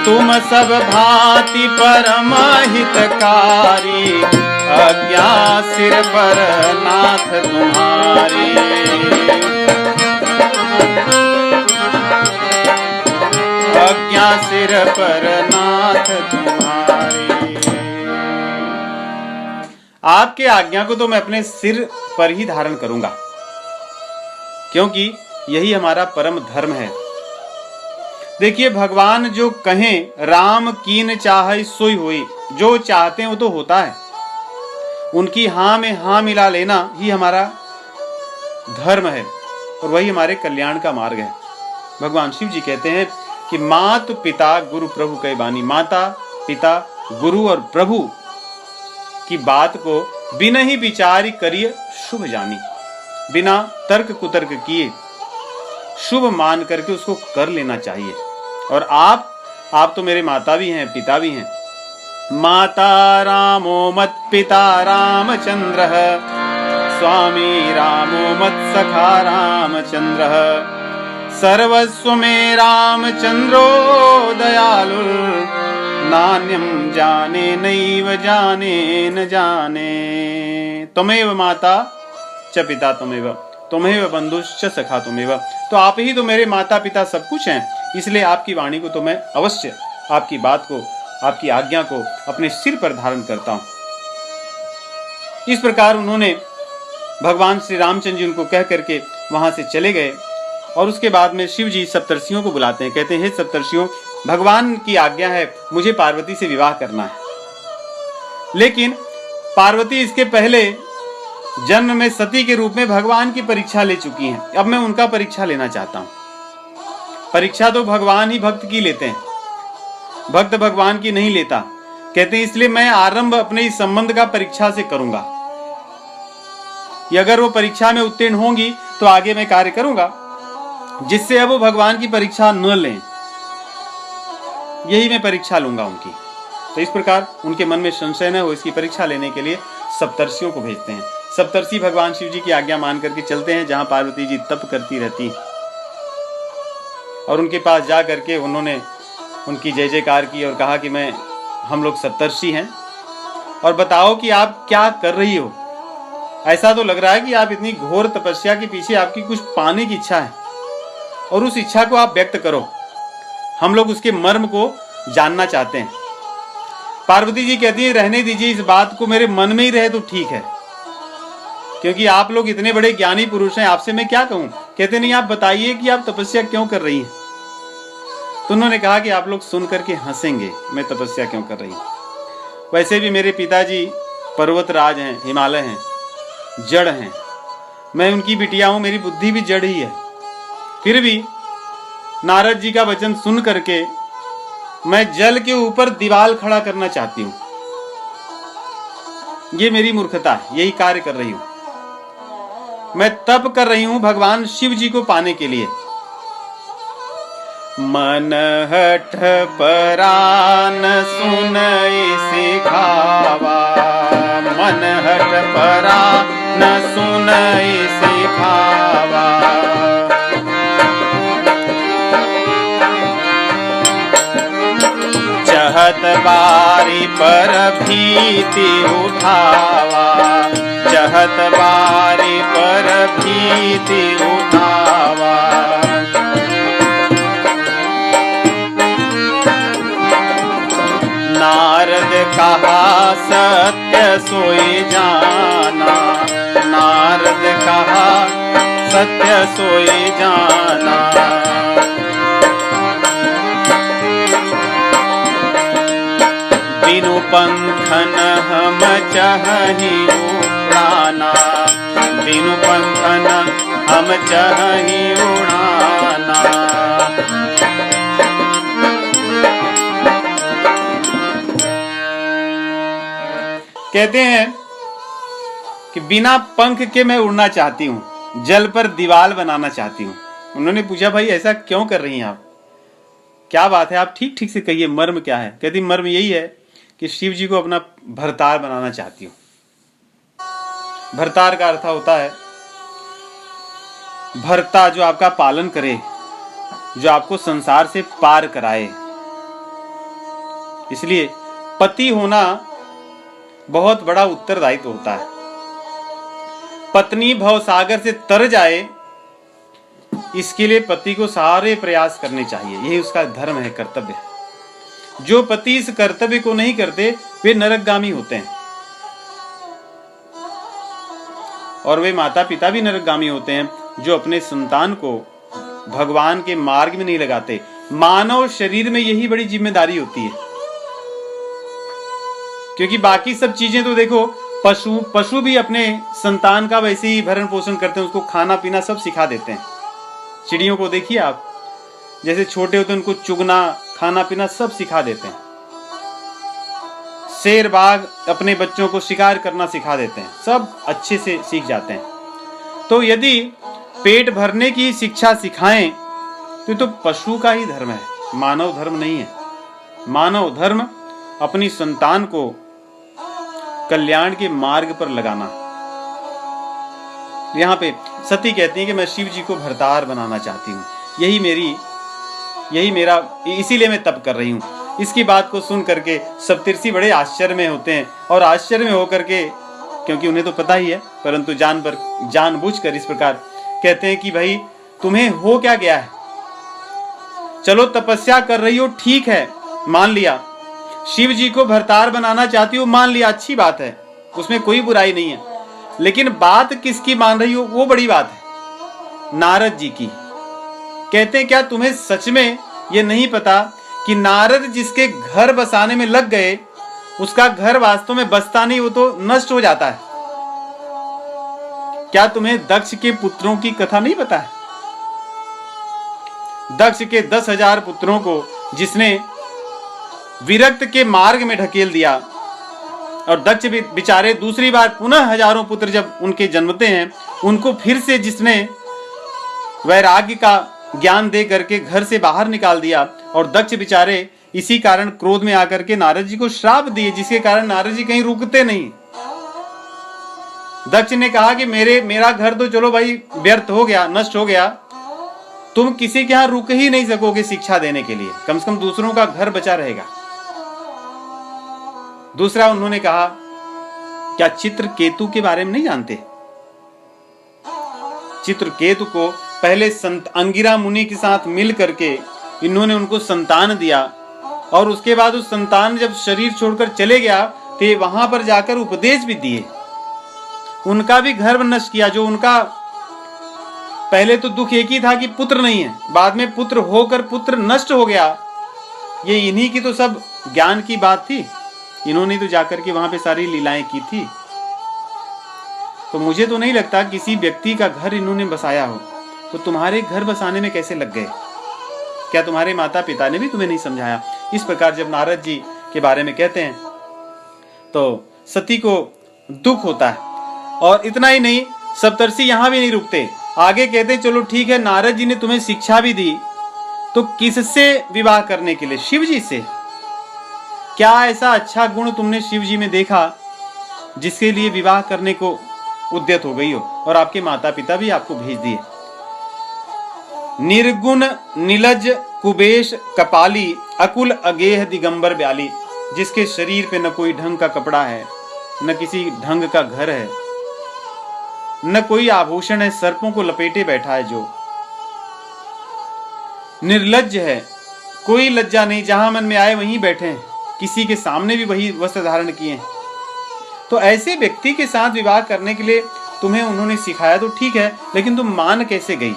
तुम सब भांति परम हितकारी, आज्ञा सिर पर नाथ तुम्हारी। आज्ञा सिर पर नाथ तुम्हारी। आपके आज्ञा को तो मैं अपने सिर पर ही धारण करूंगा, क्योंकि यही हमारा परम धर्म है। देखिए, भगवान जो कहें राम कीन चाहे सोई होई, जो चाहते हैं वो तो होता है। उनकी हाँ में हाँ मिला लेना ही हमारा धर्म है और वही हमारे कल्याण का मार्ग है। भगवान शिव जी कहते हैं कि मात पिता गुरु प्रभु कै बानी। माता पिता गुरु और प्रभु की बात को बिना ही विचार करिए शुभ जानी। बिना तर्क कुतर्क किए शुभ मान करके उसको कर लेना चाहिए। और आप तो मेरे माता भी हैं, पिता भी हैं। माता रामो मत पिता रामचंद्र, स्वामी रामो मत सखा रामचंद्र। सर्वस्व में रामचंद्रो दयालु, नान्यम जाने नैव जाने न जाने। त्वमेव माता च पिता त्वमेव, त्वमेव बंधुश्च सखा त्वमेव। तो आप ही तो मेरे माता पिता सब कुछ हैं, इसलिए आपकी वाणी को तो मैं अवश्य, आपकी बात को, आपकी आज्ञा को अपने सिर पर धारण करता हूं। इस प्रकार उन्होंने भगवान श्री रामचंद्र जी उनको कह करके वहां से चले गए। और उसके बाद में शिव जी सप्तर्षियों को बुलाते हैं, कहते हैं, हे सप्तर्षियों, भगवान की आज्ञा है, मुझे पार्वती से विवाह करना है। लेकिन पार्वती इसके पहले जन्म में सती के रूप में भगवान की परीक्षा ले चुकी हैं। अब मैं उनका परीक्षा लेना चाहता हूं। परीक्षा तो भगवान ही भक्त की लेते हैं, भक्त भगवान की नहीं लेता। कहते हैं इसलिए मैं आरंभ अपने इस संबंध का परीक्षा से करूंगा। अगर वो परीक्षा में उत्तीर्ण होंगी तो आगे मैं कार्य करूंगा, जिससे अब वो भगवान की परीक्षा न लें, यही मैं परीक्षा लूंगा उनकी। तो इस प्रकार उनके मन में संशय न हो, इसकी परीक्षा लेने के लिए सप्तर्षियों को भेजते हैं। सप्तर्षि भगवान शिव जी की आज्ञा मान करके चलते हैं जहां पार्वती जी तप करती रहती, और उनके पास जा करके उन्होंने उनकी जय जयकार की और कहा कि हम लोग सप्तर्षि हैं, और बताओ कि आप क्या कर रही हो। ऐसा तो लग रहा है कि आप इतनी घोर तपस्या के पीछे आपकी कुछ पाने की इच्छा है, और उस इच्छा को आप व्यक्त करो, हम लोग उसके मर्म को जानना चाहते हैं। पार्वती जी कहती है, रहने दीजिए, इस बात को मेरे मन में ही रहे तो ठीक है, क्योंकि आप लोग इतने बड़े ज्ञानी पुरुष हैं, आपसे मैं क्या कहूं। कहते नहीं, आप बताइए कि आप तपस्या क्यों कर रही हैं। तो उन्होंने कहा कि आप लोग सुन करके हंसेंगे, मैं तपस्या क्यों कर रही हूं। वैसे भी मेरे पिताजी पर्वतराज हैं, हिमालय हैं, जड़ हैं, मैं उनकी बिटिया हूं, मेरी बुद्धि भी जड़ ही है। फिर भी नारद जी का वचन सुन करके मैं जल के ऊपर दीवाल खड़ा करना चाहती हूं। ये मेरी मूर्खता है, यही कार्य कर रही हूं। मैं तप कर रही हूं भगवान शिव जी को पाने के लिए। मन हठ परान सुनई सिखावा, मन हठ परान सुनई सिखावा। चहत बारी पर भीति उठावा, चहत बारी पर भीति उठावा। नारद कहा सत्य सोई जाना, नारद कहा सत्य सोई जाना। बिनु पंखन हम चहहि उड़ाना, बिनु पंखन हम चहहि उड़ाना। कहते हैं कि बिना पंख के मैं उड़ना चाहती हूं, जल पर दीवाल बनाना चाहती हूं। उन्होंने पूछा भाई ऐसा क्यों कर रही हैं आप, क्या बात है, आप ठीक ठीक से कहिए, मर्म क्या है। कहती मर्म यही है कि शिव जी को अपना भरतार बनाना चाहती हूं। भरतार का अर्थ होता है भरता, जो आपका पालन करे, जो आपको संसार से पार कराए। इसलिए पति होना बहुत बड़ा उत्तरदायित्व होता है। पत्नी भवसागर से तर जाए, इसके लिए पति को सारे प्रयास करने चाहिए। यही उसका धर्म है, कर्तव्य है। जो पति इस कर्तव्य को नहीं करते वे नरकगामी होते हैं, और वे माता पिता भी नरकगामी होते हैं जो अपने संतान को भगवान के मार्ग में नहीं लगाते। मानव शरीर में यही बड़ी जिम्मेदारी होती है, क्योंकि बाकी सब चीजें तो देखो, पशु भी अपने संतान का वैसे ही भरण पोषण करते हैं, उसको खाना पीना सब सिखा देते हैं। चिड़ियों को देखिए आप, जैसे छोटे होते हैं उनको चुगना खाना पीना सब सिखा देते हैं। शेर बाघ अपने बच्चों को शिकार करना सिखा देते हैं, सब अच्छे से सीख जाते हैं। तो यदि पेट भरने की शिक्षा सिखाएं तो पशु का ही धर्म है, मानव धर्म नहीं है। मानव धर्म अपनी संतान को कल्याण के मार्ग पर लगाना। यहाँ पे सती कहती है कि मैं शिव जी को भरतार बनाना चाहती हूँ, यही मेरा, इसीलिए मैं तप कर रही हूँ। इसकी बात को सुन करके सप्तऋषि बड़े आश्चर्य में होते हैं, और आश्चर्य में होकर के, क्योंकि उन्हें तो पता ही है, परंतु जानबूझकर इस प्रकार कहते हैं कि भाई तुम्हें हो क्या गया है। चलो तपस्या कर रही हो, ठीक है, मान लिया। शिव जी को भरतार बनाना चाहती हो, मान लिया, अच्छी बात है, उसमें कोई बुराई नहीं है। लेकिन बात किसकी मान रही हो, वो बड़ी बात है, नारद जी की। कहते हैं क्या तुम्हें सच में ये नहीं पता कि नारद जिसके घर बसाने में लग गए, उसका घर वास्तव में बसता नहीं, वो तो नष्ट हो जाता है। क्या तुम्हें दक्ष के पुत्रों की कथा नहीं पता है? दक्ष के 10,000 पुत्रों को जिसने विरक्त के मार्ग में ढकेल दिया, और दक्ष बेचारे दूसरी बार पुनः हजारों पुत्र जब उनके जन्मते हैं, उनको फिर से जिसने वैराग्य का ज्ञान दे करके घर से बाहर निकाल दिया, और दक्ष बेचारे इसी कारण क्रोध में आकर के नारद जी को श्राप दिए, जिसके कारण नारद जी कहीं रुकते नहीं। दक्ष ने कहा कि मेरा घर तो चलो भाई व्यर्थ हो गया, नष्ट हो गया, तुम किसी के यहां रुक ही नहीं सकोगे शिक्षा देने के लिए, कम से कम दूसरों का घर बचा रहेगा। दूसरा उन्होंने कहा, क्या चित्रकेतु के बारे में नहीं जानते? चित्रकेतु को पहले संत अंगिरा मुनि के साथ मिल करके इन्होंने उनको संतान दिया, और उसके बाद उस संतान जब शरीर छोड़कर चले गया तो वहां पर जाकर उपदेश भी दिए, उनका भी घर नष्ट किया। जो उनका पहले तो दुख एक ही था कि पुत्र नहीं है, बाद में पुत्र होकर पुत्र नष्ट हो गया। ये इन्हीं की तो सब ज्ञान की बात थी, इन्होंने तो जाकर के वहां पे सारी लीलाएं की थी। तो मुझे तो नहीं लगता किसी व्यक्ति का घर इन्होंने बसाया हो, तो तुम्हारे घर बसाने में कैसे लग गए? क्या तुम्हारे माता पिता ने भी तुम्हें नहीं समझाया? इस प्रकार जब नारद जी के बारे में कहते हैं तो सती को दुख होता है। और इतना ही नहीं, सप्तर्षि यहां भी नहीं रुकते, आगे कहते हैं चलो ठीक है, नारद जी ने तुम्हें शिक्षा भी दी, तो किससे विवाह करने के लिए? शिव जी से। क्या ऐसा अच्छा गुण तुमने शिव जी में देखा जिसके लिए विवाह करने को उद्यत हो गई हो? और आपके माता पिता भी आपको भेज दिए। निर्गुण नीलज कुबेश कपाली अकुल अगेह दिगंबर ब्याली, जिसके शरीर पे न कोई ढंग का कपड़ा है, न किसी ढंग का घर है, न कोई आभूषण है, सर्पों को लपेटे बैठा है, जो निर्लज्ज है, कोई लज्जा नहीं, जहां मन में आए वहीं बैठे हैं, किसी के सामने भी वही वस्त्र धारण किए हैं। तो ऐसे व्यक्ति के साथ विवाह करने के लिए तुम्हें उन्होंने सिखाया तो ठीक है, लेकिन तुम मान कैसे गई?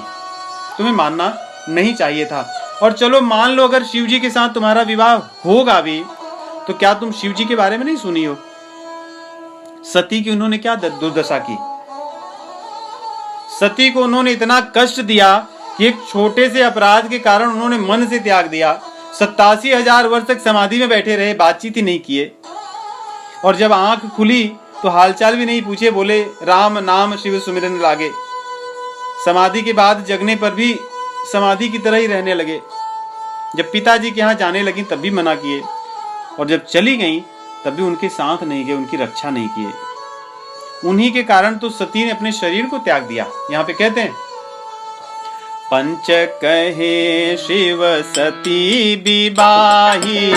तुम्हें मानना नहीं चाहिए था। और चलो मान लो अगर शिव जी के साथ तुम्हारा विवाह होगा भी, तो क्या तुम शिव जी के बारे में नहीं सुनी हो? सती की उन्होंने क्या दुर्दशा की? सती को उन्होंने इतना कष्ट दिया कि एक छोटे से अपराध के कारण उन्होंने मन से त्याग दिया। 87,000 वर्ष तक समाधि में बैठे रहे, बातचीत ही नहीं किए, और जब आंख खुली तो हालचाल भी नहीं पूछे, बोले राम नाम शिव सुमिरन लागे। समाधि के बाद जगने पर भी समाधि की तरह ही रहने लगे। जब पिताजी के यहाँ जाने लगी तब भी मना किए, और जब चली गई तब भी उनके साथ नहीं गए, उनकी रक्षा नहीं किए। उन्हीं के कारण तो सती ने अपने शरीर को त्याग दिया। यहाँ पे कहते हैं पंच कहे शिव सती बिबाही,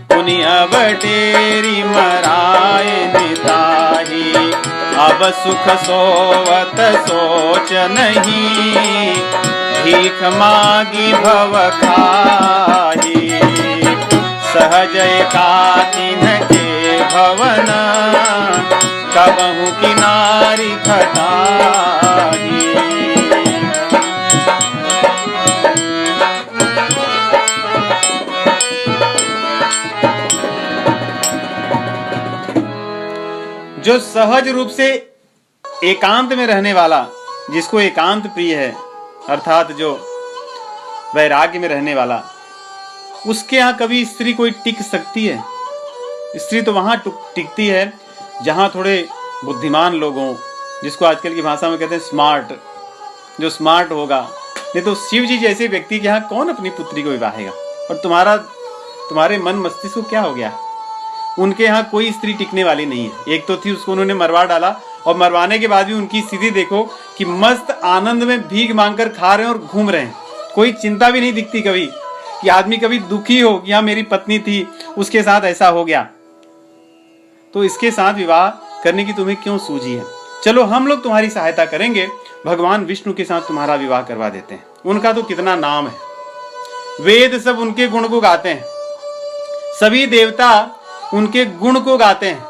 पुनि अवटेरी मराए निताही। अब सुख सोवत सोच नहीं, भीख मागी भव खाही। सहज एकाकिन के भवन, कबहु किनारी खटाही। जो सहज रूप से एकांत में रहने वाला, जिसको एकांत प्रिय है, अर्थात जो वैराग्य में रहने वाला, उसके यहाँ कभी स्त्री कोई टिक सकती है? स्त्री तो वहां टिकती है जहां थोड़े बुद्धिमान लोग हों, जिसको आजकल की भाषा में कहते हैं स्मार्ट, जो स्मार्ट होगा। नहीं तो शिव जी जैसे व्यक्ति के यहाँ कौन अपनी पुत्री को विवाहेगा? और तुम्हारे मन मस्तिष्क को क्या हो गया? उनके यहाँ कोई स्त्री टिकने वाली नहीं है। एक तो थी, उसको उन्होंने मरवा डाला, और मरवाने के बाद भी उनकी स्थिति देखो कि मस्त आनंद में भीख मांगकर खा रहे हैं और घूम रहे हैं। कोई चिंता भी नहीं दिखती कभी कि आदमी कभी दुखी हो कि हाँ मेरी पत्नी थी, उसके साथ ऐसा हो गया, तो इसके साथ विवाह करने की तुम्हें क्यों सूझी है? चलो हम लोग तुम्हारी सहायता करेंगे, भगवान विष्णु के साथ तुम्हारा विवाह करवा देते हैं। उनका तो कितना नाम है, वेद सब उनके गुण को गाते हैं, सभी देवता उनके गुण को गाते हैं,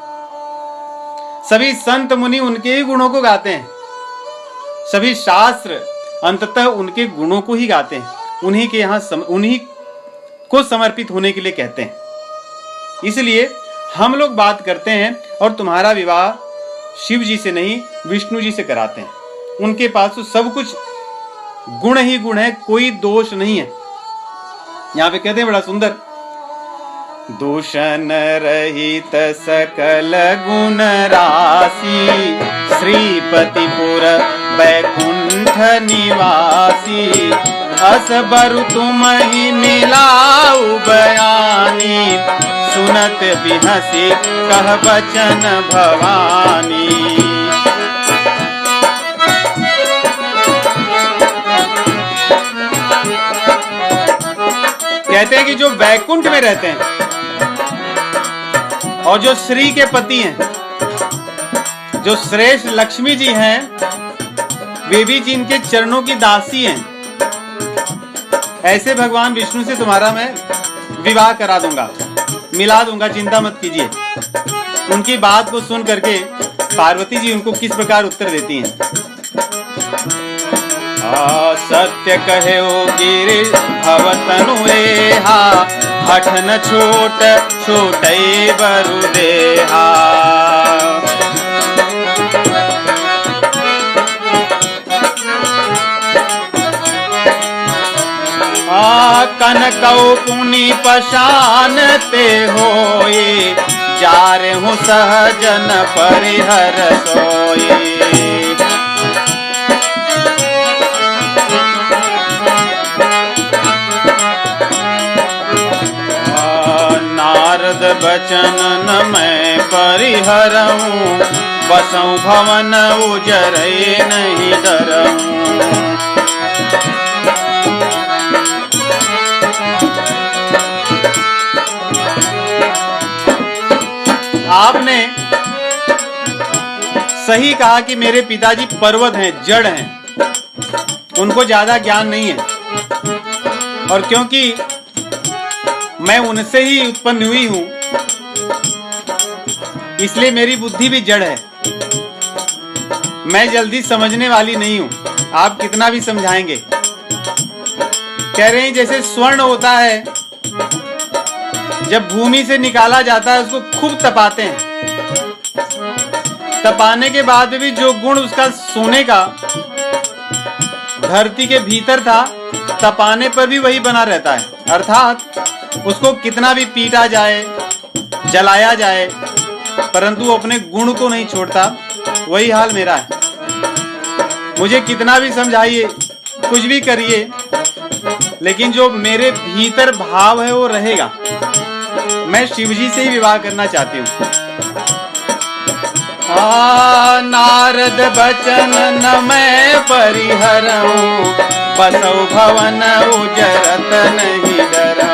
सभी संत मुनि उनके ही गुणों को गाते हैं, सभी शास्त्र अंततः उनके गुणों को ही गाते हैं। उन्हीं के यहाँ उन्हीं को समर्पित होने के लिए कहते हैं। इसलिए हम लोग बात करते हैं और तुम्हारा विवाह शिव जी से नहीं, विष्णु जी से कराते हैं। उनके पास तो सब कुछ गुण ही गुण है, कोई दोष नहीं है। यहाँ पे कहते हैं बड़ा सुंदर, दूषण रहित सकल गुण राशि, श्रीपतिपुर बैकुंठ निवासी। असबरु तुम ही मिलाऊ बयानी, सुनत बिहसी कह बचन भवानी। कहते हैं कि जो वैकुंठ में रहते हैं और जो श्री के पति हैं, जो श्रेष्ठ लक्ष्मी जी हैं, वे भी जिनके चरणों की दासी हैं, ऐसे भगवान विष्णु से तुम्हारा मैं विवाह करा दूंगा, मिला दूंगा, चिंता मत कीजिए। उनकी बात को सुन करके पार्वती जी उनको किस प्रकार उत्तर देती हैं? सत्य कहे ओ गिरि भवतनु एहा, हठ न छोट छोटे बरु देहा। कनकौ पुनि पशानते होए, जार हूँ सहजन परिहर सोए। नारद बचन न मैं परिहरऊं, बसऊं भवन उजरे नहीं डरऊं। आपने सही कहा कि मेरे पिताजी पर्वत हैं, जड़ हैं, उनको ज्यादा ज्ञान नहीं है, और क्योंकि मैं उनसे ही उत्पन्न हुई हूं, इसलिए मेरी बुद्धि भी जड़ है। मैं जल्दी समझने वाली नहीं हूं, आप कितना भी समझाएंगे। कह रहे हैं जैसे स्वर्ण होता है, जब भूमि से निकाला जाता है उसको खूब तपाते हैं, तपाने के बाद भी जो गुण उसका सोने का धरती के भीतर था, तपाने पर भी वही बना रहता है। अर्थात उसको कितना भी पीटा जाए, जलाया जाए, परंतु वो अपने गुण को नहीं छोड़ता। वही हाल मेरा है। मुझे कितना भी समझाइए, कुछ भी करिए, लेकिन जो मेरे भीतर भाव है वो रहेगा। मैं शिवजी से ही विवाह करना चाहती हूँ। नारद बचन न मैं परिहरऊं, बसौ भवन उजरत नहीं डरऊं।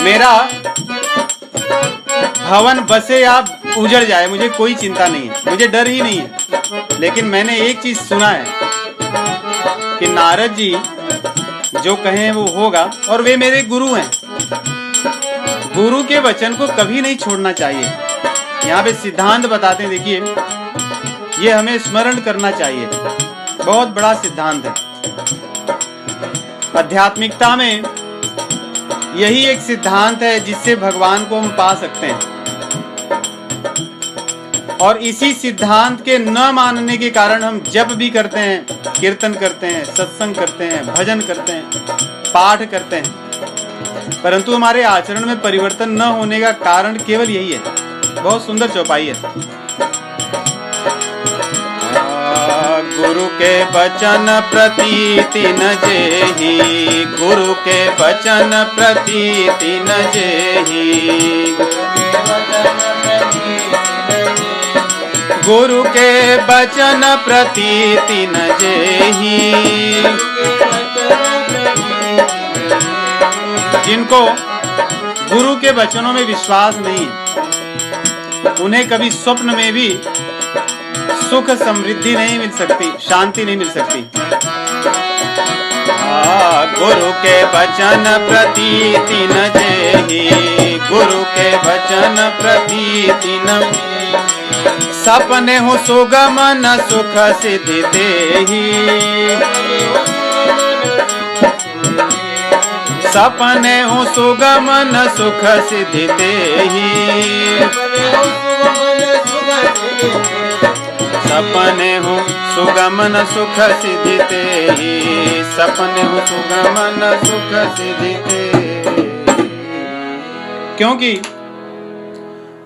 मेरा भवन बसे या उजड़ जाए, मुझे कोई चिंता नहीं है, मुझे डर ही नहीं है। लेकिन मैंने एक चीज सुना है कि नारद जी जो कहें वो होगा, और वे मेरे गुरु हैं। गुरु के वचन को कभी नहीं छोड़ना चाहिए। यहाँ पे सिद्धांत बताते हैं, देखिए, ये हमें स्मरण करना चाहिए। बहुत बड़ा सिद्धांत है आध्यात्मिकता में। यही एक सिद्धांत है जिससे भगवान को हम पा सकते हैं। और इसी सिद्धांत के न मानने के कारण हम जप भी करते हैं, कीर्तन करते हैं, सत्संग करते हैं, भजन करते हैं, पाठ करते हैं, परंतु हमारे आचरण में परिवर्तन न होने का कारण केवल यही है। बहुत सुंदर चौपाई है। गुरु के वचन प्रतीति न जेहि, गुरु के वचन प्रतीति न जेहि, गुरु के वचन प्रतीति न जेहि। जिनको गुरु के वचनों में विश्वास नहीं, उन्हें कभी स्वप्न में भी सुख समृद्धि नहीं मिल सकती, शांति नहीं मिल सकती। गुरु के वचन प्रतीति न जेहि, गुरु के वचन प्रतीति न। सपने हो सुगम न सुख सिद्धि तेहि, सपने हो सुगम न सुख सिद्धि तेहि, सपने हो सुगम न सुख सिद्धि तेहि, सपने हो सुगम न सुख सिद्धि तेहि। क्योंकि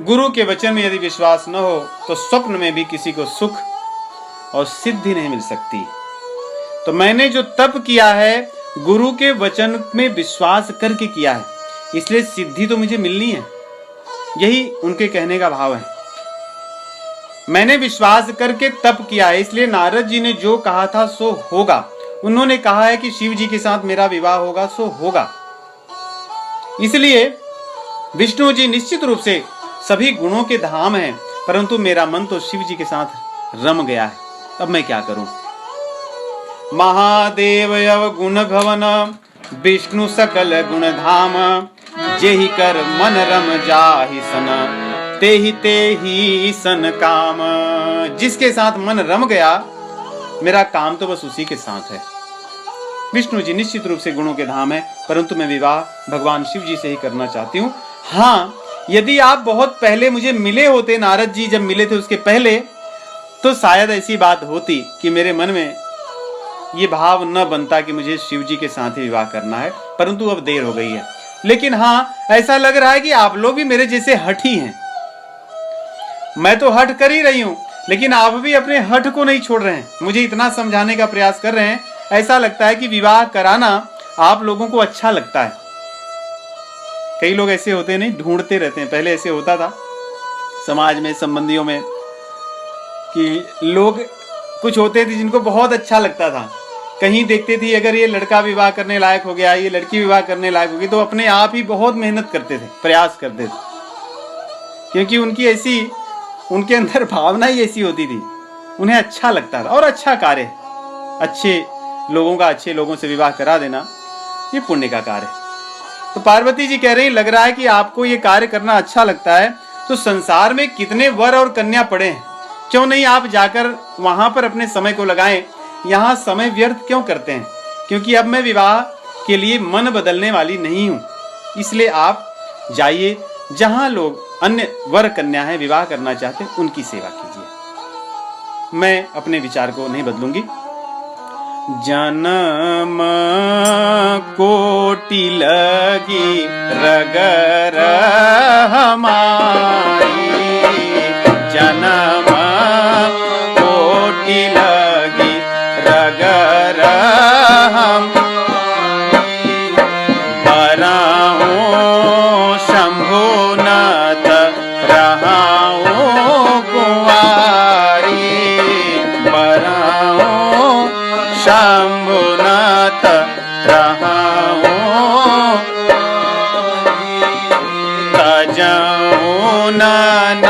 गुरु के वचन में यदि विश्वास न हो तो स्वप्न में भी किसी को सुख और सिद्धि नहीं मिल सकती। तो मैंने जो तप किया है गुरु के वचन में विश्वास करके किया है, इसलिए सिद्धि तो मुझे मिलनी है। यही उनके कहने का भाव है। मैंने विश्वास करके तप किया है, इसलिए नारद जी ने जो कहा था सो होगा। उन्होंने कहा है कि शिव जी के साथ मेरा विवाह होगा, सो होगा। इसलिए विष्णु जी निश्चित रूप से सभी गुणों के धाम हैं, परंतु मेरा मन तो शिव जी के साथ रम गया है। अब मैं क्या करूं? महादेव अवगुण भवन, विष्णु सकल गुण धाम, जेहि कर मन रम जाहि सन, तेहि सन काम। जिसके साथ मन रम गया, मेरा काम तो बस उसी के साथ है। विष्णु जी निश्चित रूप से गुणों के धाम है, परंतु मैं विवाह भगवान शिव जी से ही करना चाहती हूँ। हाँ, यदि आप बहुत पहले मुझे मिले होते, नारद जी जब मिले थे उसके पहले, तो शायद ऐसी बात होती कि मेरे मन में ये भाव न बनता कि मुझे शिव जी के साथ ही विवाह करना है, परंतु अब देर हो गई है। लेकिन हाँ, ऐसा लग रहा है कि आप लोग भी मेरे जैसे हठी हैं। मैं तो हठ कर ही रही हूं, लेकिन आप भी अपने हठ को नहीं छोड़ रहे हैं, मुझे इतना समझाने का प्रयास कर रहे हैं। ऐसा लगता है कि विवाह कराना आप लोगों को अच्छा लगता है। कई लोग ऐसे होते नहीं, ढूंढते रहते हैं। पहले ऐसे होता था समाज में, संबंधियों में, कि लोग कुछ होते थे जिनको बहुत अच्छा लगता था। कहीं देखते थे अगर ये लड़का विवाह करने लायक हो गया, ये लड़की विवाह करने लायक होगी, तो अपने आप ही बहुत मेहनत करते थे, प्रयास करते थे, क्योंकि उनके अंदर भावना ही ऐसी होती थी। उन्हें अच्छा लगता था। और अच्छा कार्य है, अच्छे लोगों से विवाह करा देना, ये पुण्य का कार्य है। तो पार्वती जी कह रही, लग रहा है कि आपको ये कार्य करना अच्छा लगता है, तो संसार में कितने वर और कन्या पड़े हैं, क्यों नहीं आप जाकर वहां पर अपने समय को लगाएं। यहाँ समय व्यर्थ क्यों करते हैं? क्योंकि अब मैं विवाह के लिए मन बदलने वाली नहीं हूं, इसलिए आप जाइए, जहां लोग अन्य वर कन्या है विवाह करना चाहते हैं, उनकी सेवा कीजिए। मैं अपने विचार को नहीं बदलूंगी। जन्म कोटि लगी रगर हमारी, जन्म कोटि लगी रगर हम, बराऊं शंभुनाथ रहाऊं कुंवारी, बराऊं शंभुनाथ रहाऊं, तजाऊं नारद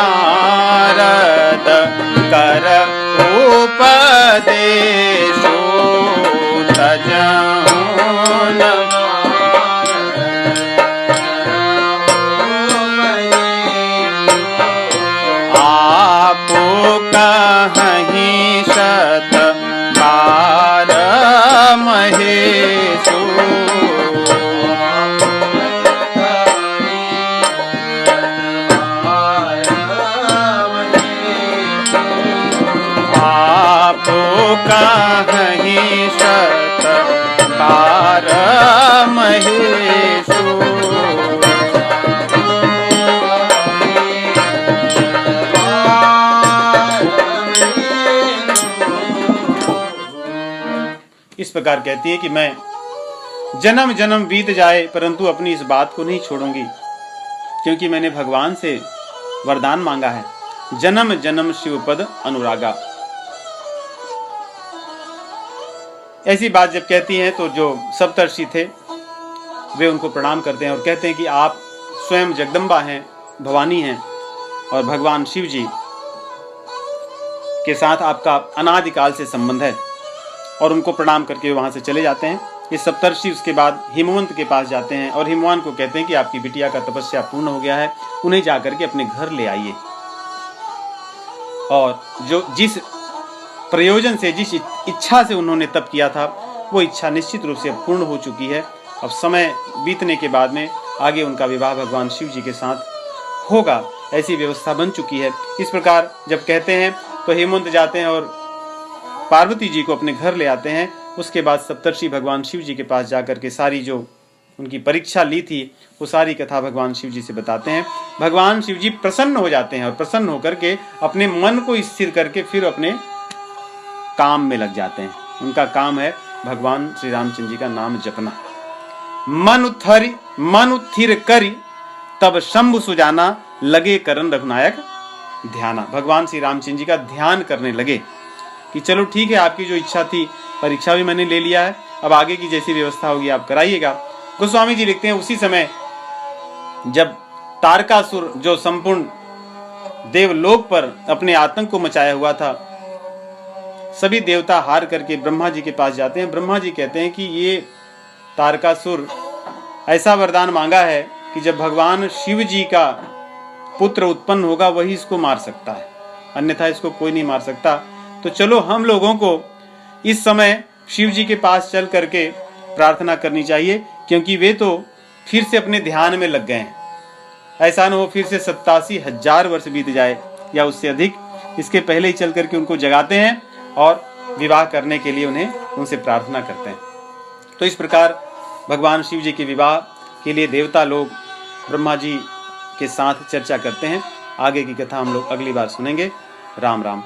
कर उपदेशो, तजाऊं आपो कहीं शत बार महेशो, आपो कहीं शत बार महेशो, इस प्रकार कहती है कि मैं जन्म जन्म बीत जाए परंतु अपनी इस बात को नहीं छोड़ूंगी, क्योंकि मैंने भगवान से वरदान मांगा है, जन्म जन्म शिवपद अनुरागा। ऐसी बात जब कहती हैं तो जो सप्तर्षि थे वे उनको प्रणाम करते हैं और कहते हैं कि आप स्वयं जगदम्बा हैं, भवानी हैं, और भगवान शिव जी के साथ आपका अनादिकाल से संबंध है। और उनको प्रणाम करके वहां से चले जाते हैं। ये सप्तर्षि उसके बाद हिमवंत के पास जाते हैं और हिमवान को कहते हैं कि आपकी बिटिया का तपस्या पूर्ण हो गया है, उन्हें जाकर के अपने घर ले आइए। और जो जिस प्रयोजन से, जिस इच्छा से उन्होंने तप किया था, वो इच्छा निश्चित रूप से पूर्ण हो चुकी है। अब समय बीतने के बाद में आगे उनका विवाह भगवान शिव जी के साथ होगा, ऐसी व्यवस्था बन चुकी है। इस प्रकार जब कहते हैं तो हेमंत जाते हैं और पार्वती जी को अपने घर ले आते हैं। उसके बाद सप्तर्षि भगवान शिव जी के पास जाकर के सारी जो उनकी परीक्षा ली थी वो सारी कथा भगवान शिव जी से बताते हैं। भगवान शिव जी प्रसन्न हो जाते हैं और प्रसन्न होकर के अपने मन को स्थिर करके फिर अपने काम में लग जाते हैं। उनका काम है भगवान श्री रामचंद्र जी का नाम जपना। मन उत्थिर करी तब शंभु सुजाना, लगे करन रघुनायक ध्याना। भगवान श्री रामचंद्र जी का ध्यान करने लगे कि चलो ठीक है, आपकी जो इच्छा थी, परीक्षा भी मैंने ले लिया है, अब आगे की जैसी व्यवस्था होगी आप कराइएगा। गोस्वामी जी लिखते हैं उसी समय जब तारकासुर जो संपूर्ण देवलोक पर अपने आतंक को मचाया हुआ था, सभी देवता हार करके ब्रह्मा जी के पास जाते हैं। ब्रह्मा जी कहते हैं कि ये तारकासुर ऐसा वरदान मांगा है कि जब भगवान शिव जी का पुत्र उत्पन्न होगा वही इसको मार सकता है, अन्यथा इसको कोई नहीं मार सकता। तो चलो हम लोगों को इस समय शिव जी के पास चल करके प्रार्थना करनी चाहिए, क्योंकि वे तो फिर से अपने ध्यान में लग गए हैं। ऐसा न हो फिर से 87,000 वर्ष बीत जाए या उससे अधिक, इसके पहले ही चल करके उनको जगाते हैं और विवाह करने के लिए उनसे प्रार्थना करते हैं। तो इस प्रकार भगवान शिव जी के विवाह के लिए देवता लोग ब्रह्मा जी के साथ चर्चा करते हैं। आगे की कथा हम लोग अगली बार सुनेंगे। राम राम।